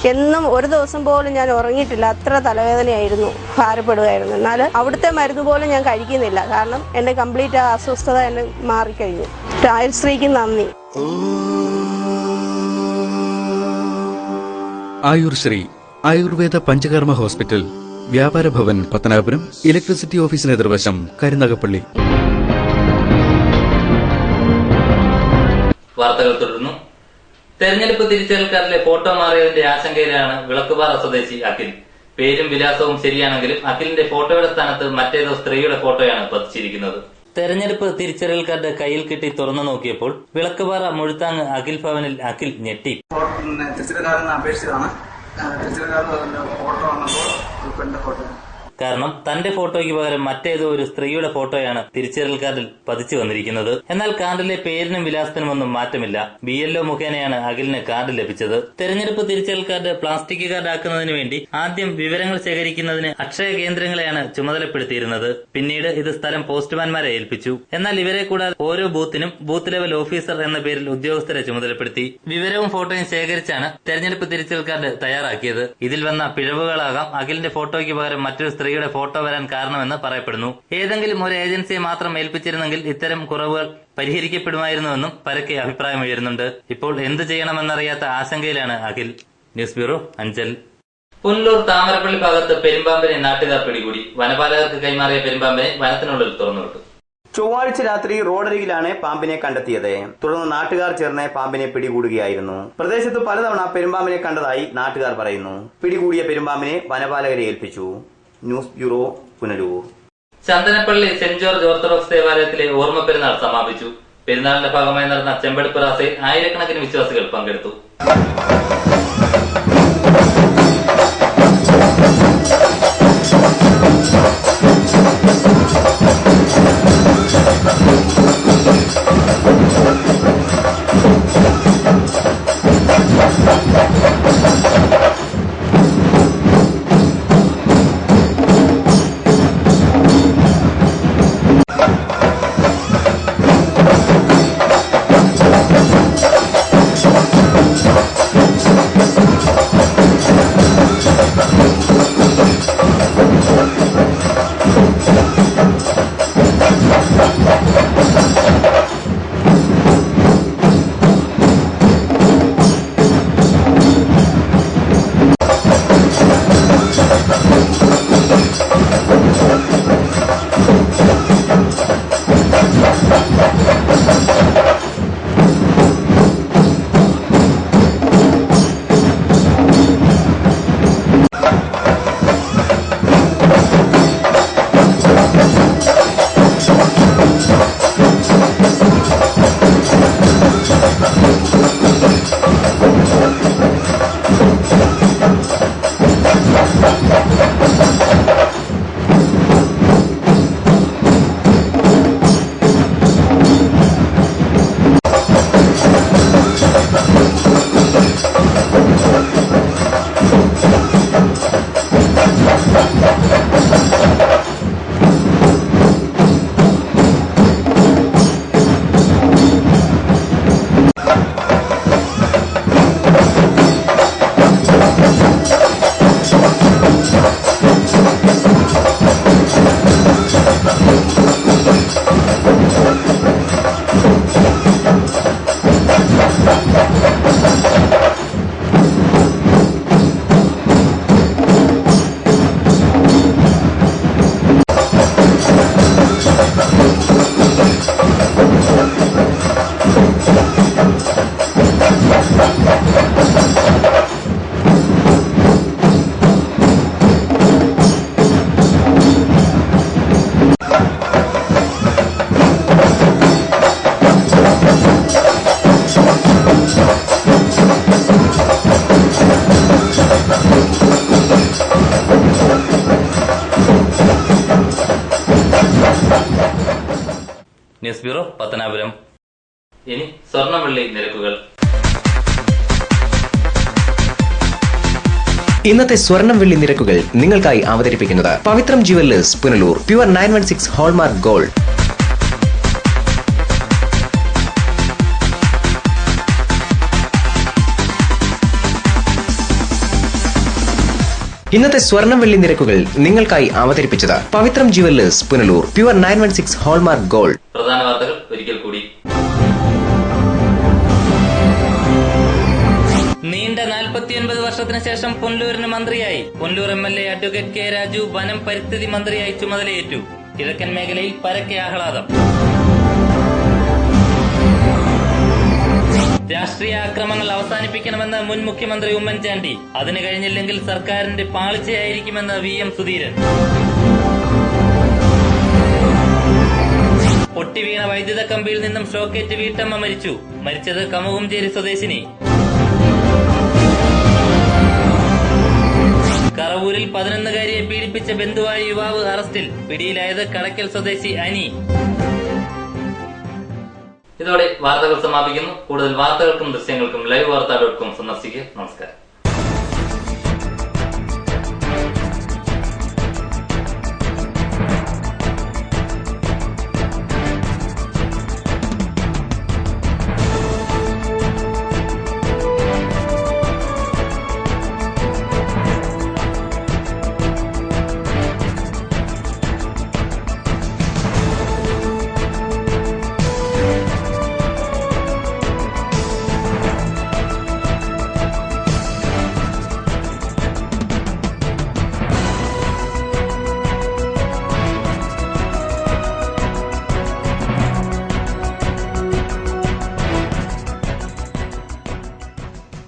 എന്നും ഒരു ദിവസം പോലും ഞാൻ ഉറങ്ങിയിട്ടില്ല. അത്ര തലവേദനയായിരുന്നു, ഭാരപ്പെടുകയായിരുന്നു. എന്നാൽ അവിടുത്തെ മരുന്ന് പോലും ഞാൻ കഴിക്കുന്നില്ല. കാരണം എൻ്റെ കംപ്ലീറ്റ് ആ അസ്വസ്ഥത എന്നെ മാറിക്കഴിഞ്ഞു. ആയുർശ്രീക്ക് നന്ദി. ആയുർശ്രീ ആയുർവേദ പഞ്ചകർമ്മ ഹോസ്പിറ്റൽ, വ്യാപാര ഭവൻ, പത്തനാപുരം, ഇലക്ട്രിസിറ്റി ഓഫീസിന് എതിർവശം, കരുനാഗപ്പള്ളി. വാർത്തകൾ തുടരുന്നു. തെരഞ്ഞെടുപ്പ് തിരിച്ചറിയൽ കാർഡിലെ ഫോട്ടോ മാറിയതിന്റെ ആശങ്കയിലാണ് വിളക്കുപാറ സ്വദേശി അഖിൽ. പേരും വിലാസവും ശരിയാണെങ്കിലും അഖിലിന്റെ ഫോട്ടോയുടെ സ്ഥാനത്ത് മറ്റേതോ സ്ത്രീയുടെ ഫോട്ടോയാണ് പതിച്ചിരിക്കുന്നത്. തെരഞ്ഞെടുപ്പ് തിരിച്ചറിയൽ കാർഡ് കയ്യിൽ കിട്ടി തുറന്നു നോക്കിയപ്പോൾ വിളക്കുപാറ മുഴുത്താങ് അഖിൽ ഭവനിൽ അഖിൽ ഞെട്ടി. കാരണം തന്റെ ഫോട്ടോയ്ക്ക് പകരം മറ്റേതോ ഒരു സ്ത്രീയുടെ ഫോട്ടോയാണ് തിരിച്ചറിയൽ കാർഡിൽ പതിച്ചു വന്നിരിക്കുന്നത്. എന്നാൽ കാർഡിലെ പേരിനും വിലാസത്തിനുമൊന്നും മാറ്റമില്ല. BLO മുഖേനയാണ് അഖിലിന് കാർഡ് ലഭിച്ചത്. തെരഞ്ഞെടുപ്പ് തിരിച്ചറിയൽ കാർഡ് പ്ലാസ്റ്റിക് കാർഡ് ആക്കുന്നതിന് വേണ്ടി ആദ്യം വിവരങ്ങൾ ശേഖരിക്കുന്നതിന് അക്ഷയ കേന്ദ്രങ്ങളെയാണ് ചുമതലപ്പെടുത്തിയിരുന്നത്. പിന്നീട് ഇത് സ്ഥലം പോസ്റ്റ്മാൻമാരെ ഏൽപ്പിച്ചു. എന്നാൽ ഇവരെ കൂടാതെ ഓരോ ബൂത്തിനും ബൂത്ത് ലെവൽ ഓഫീസർ എന്ന പേരിൽ ഉദ്യോഗസ്ഥരെ ചുമതലപ്പെടുത്തി. വിവരവും ഫോട്ടോയും ശേഖരിച്ചാണ് തെരഞ്ഞെടുപ്പ് തിരിച്ചറിയൽ കാർഡ് തയ്യാറാക്കിയത്. ഇതിൽ വന്ന പിഴവുകളാകാം അഖിലിന്റെ ഫോട്ടോയ്ക്ക് പകരം മറ്റൊരു സ്ത്രീയുടെ ഫോട്ടോ വരാൻ കാരണമെന്ന് പറയപ്പെടുന്നു. ഏതെങ്കിലും ഒരു ഏജൻസിയെ മാത്രം ഏൽപ്പിച്ചിരുന്നെങ്കിൽ ഇത്തരം കുറവുകൾ പരിഹരിക്കപ്പെടുമായിരുന്നുവെന്നും പരക്കെ അഭിപ്രായമുയരുന്നുണ്ട്. ഇപ്പോൾ എന്ത് ചെയ്യണമെന്നറിയാത്ത ആശങ്കയിലാണ് അഖിൽ. News bureau, Anchal. പുനലൂർ താമരപ്പള്ളി ഭാഗത്ത് പെരുമ്പാമ്പിനെ നാട്ടുകാർ പിടികൂടി. വനപാലകർക്ക് കൈമാറിയ പെരുമ്പാമ്പിനെ വനത്തിനുള്ളിൽ തുറന്നുവിട്ടു. ചൊവ്വാഴ്ച രാത്രി റോഡരികിലാണ് പാമ്പിനെ കണ്ടെത്തിയത്. തുടർന്ന് നാട്ടുകാർ ചേർന്ന് പാമ്പിനെ പിടികൂടുകയായിരുന്നു. പ്രദേശത്ത് പലതവണ പെരുമ്പാമ്പിനെ കണ്ടതായി നാട്ടുകാർ പറയുന്നു. പിടികൂടിയ പെരുമ്പാമ്പിനെ വനപാലകരെ ഏൽപ്പിച്ചു. News bureau, Punalur. Chandanappally saint George orthodox ദേവാലയത്തിലെ ഓർമ്മ പെരുന്നാൾ സമാപിച്ചു. പെരുന്നാളിന്റെ ഭാഗമായി നടന്ന ചെമ്പെടുപ്പ് റാസയിൽ ആയിരക്കണക്കിന് വിശ്വാസികൾ പങ്കെടുത്തു. News bureau, Pathanapuram. ഇനി സ്വർണ്ണവെള്ളി നിരക്കുകൾ. ഇന്നത്തെ സ്വർണം വെള്ളി നിരക്കുകൾ നിങ്ങൾക്കായി അവതരിപ്പിക്കുന്നത് Pavithram jewellers, Punalur. Pure 916 hallmark gold. ഇന്നത്തെ സ്വർണം വെള്ളി നിരക്കുകൾ നിങ്ങൾക്കായി അവതരിപ്പിച്ചത് Pavithram jewellers Punalur. Pure 916 hallmark gold. പ്രധാന വാർത്തകൾ ഒരിക്കൽ കൂടി. നീണ്ട 49 വർഷത്തിന് ശേഷം പുനലൂരിന് മന്ത്രിയായി Punalur MLA advocate K Raju വനം പരിസ്ഥിതി മന്ത്രിയായി ചുമതലയേറ്റു. കിഴക്കൻ മേഖലയിൽ പരക്കെ ആഹ്ലാദം. രാഷ്ട്രീയ ആക്രമണങ്ങൾ അവസാനിപ്പിക്കണമെന്ന് മുൻ മുഖ്യമന്ത്രി ഉമ്മൻചാണ്ടി. അതിന് കഴിഞ്ഞില്ലെങ്കിൽ സർക്കാരിന്റെ പാളിച്ചയായിരിക്കുമെന്ന് VM സുധീരൻ. പൊട്ടിവീണ വൈദ്യുത കമ്പിയിൽ നിന്നും ഷോക്കേറ്റ് വീട്ടമ്മ മരിച്ചു. മരിച്ചത് കമുകുംചേരി സ്വദേശിനി. കറവൂരിൽ 11-കാരിയെ പീഡിപ്പിച്ച ബന്ധുവായ യുവാവ് അറസ്റ്റിൽ. പിടിയിലായത് കടക്കൽ സ്വദേശി അനി. ഇതോടെ വാർത്തകൾ സമാപിക്കുന്നു. കൂടുതൽ വാർത്തകൾക്കും ദൃശ്യങ്ങൾക്കും livevarta.com സന്ദർശിക്കുക. നമസ്കാരം.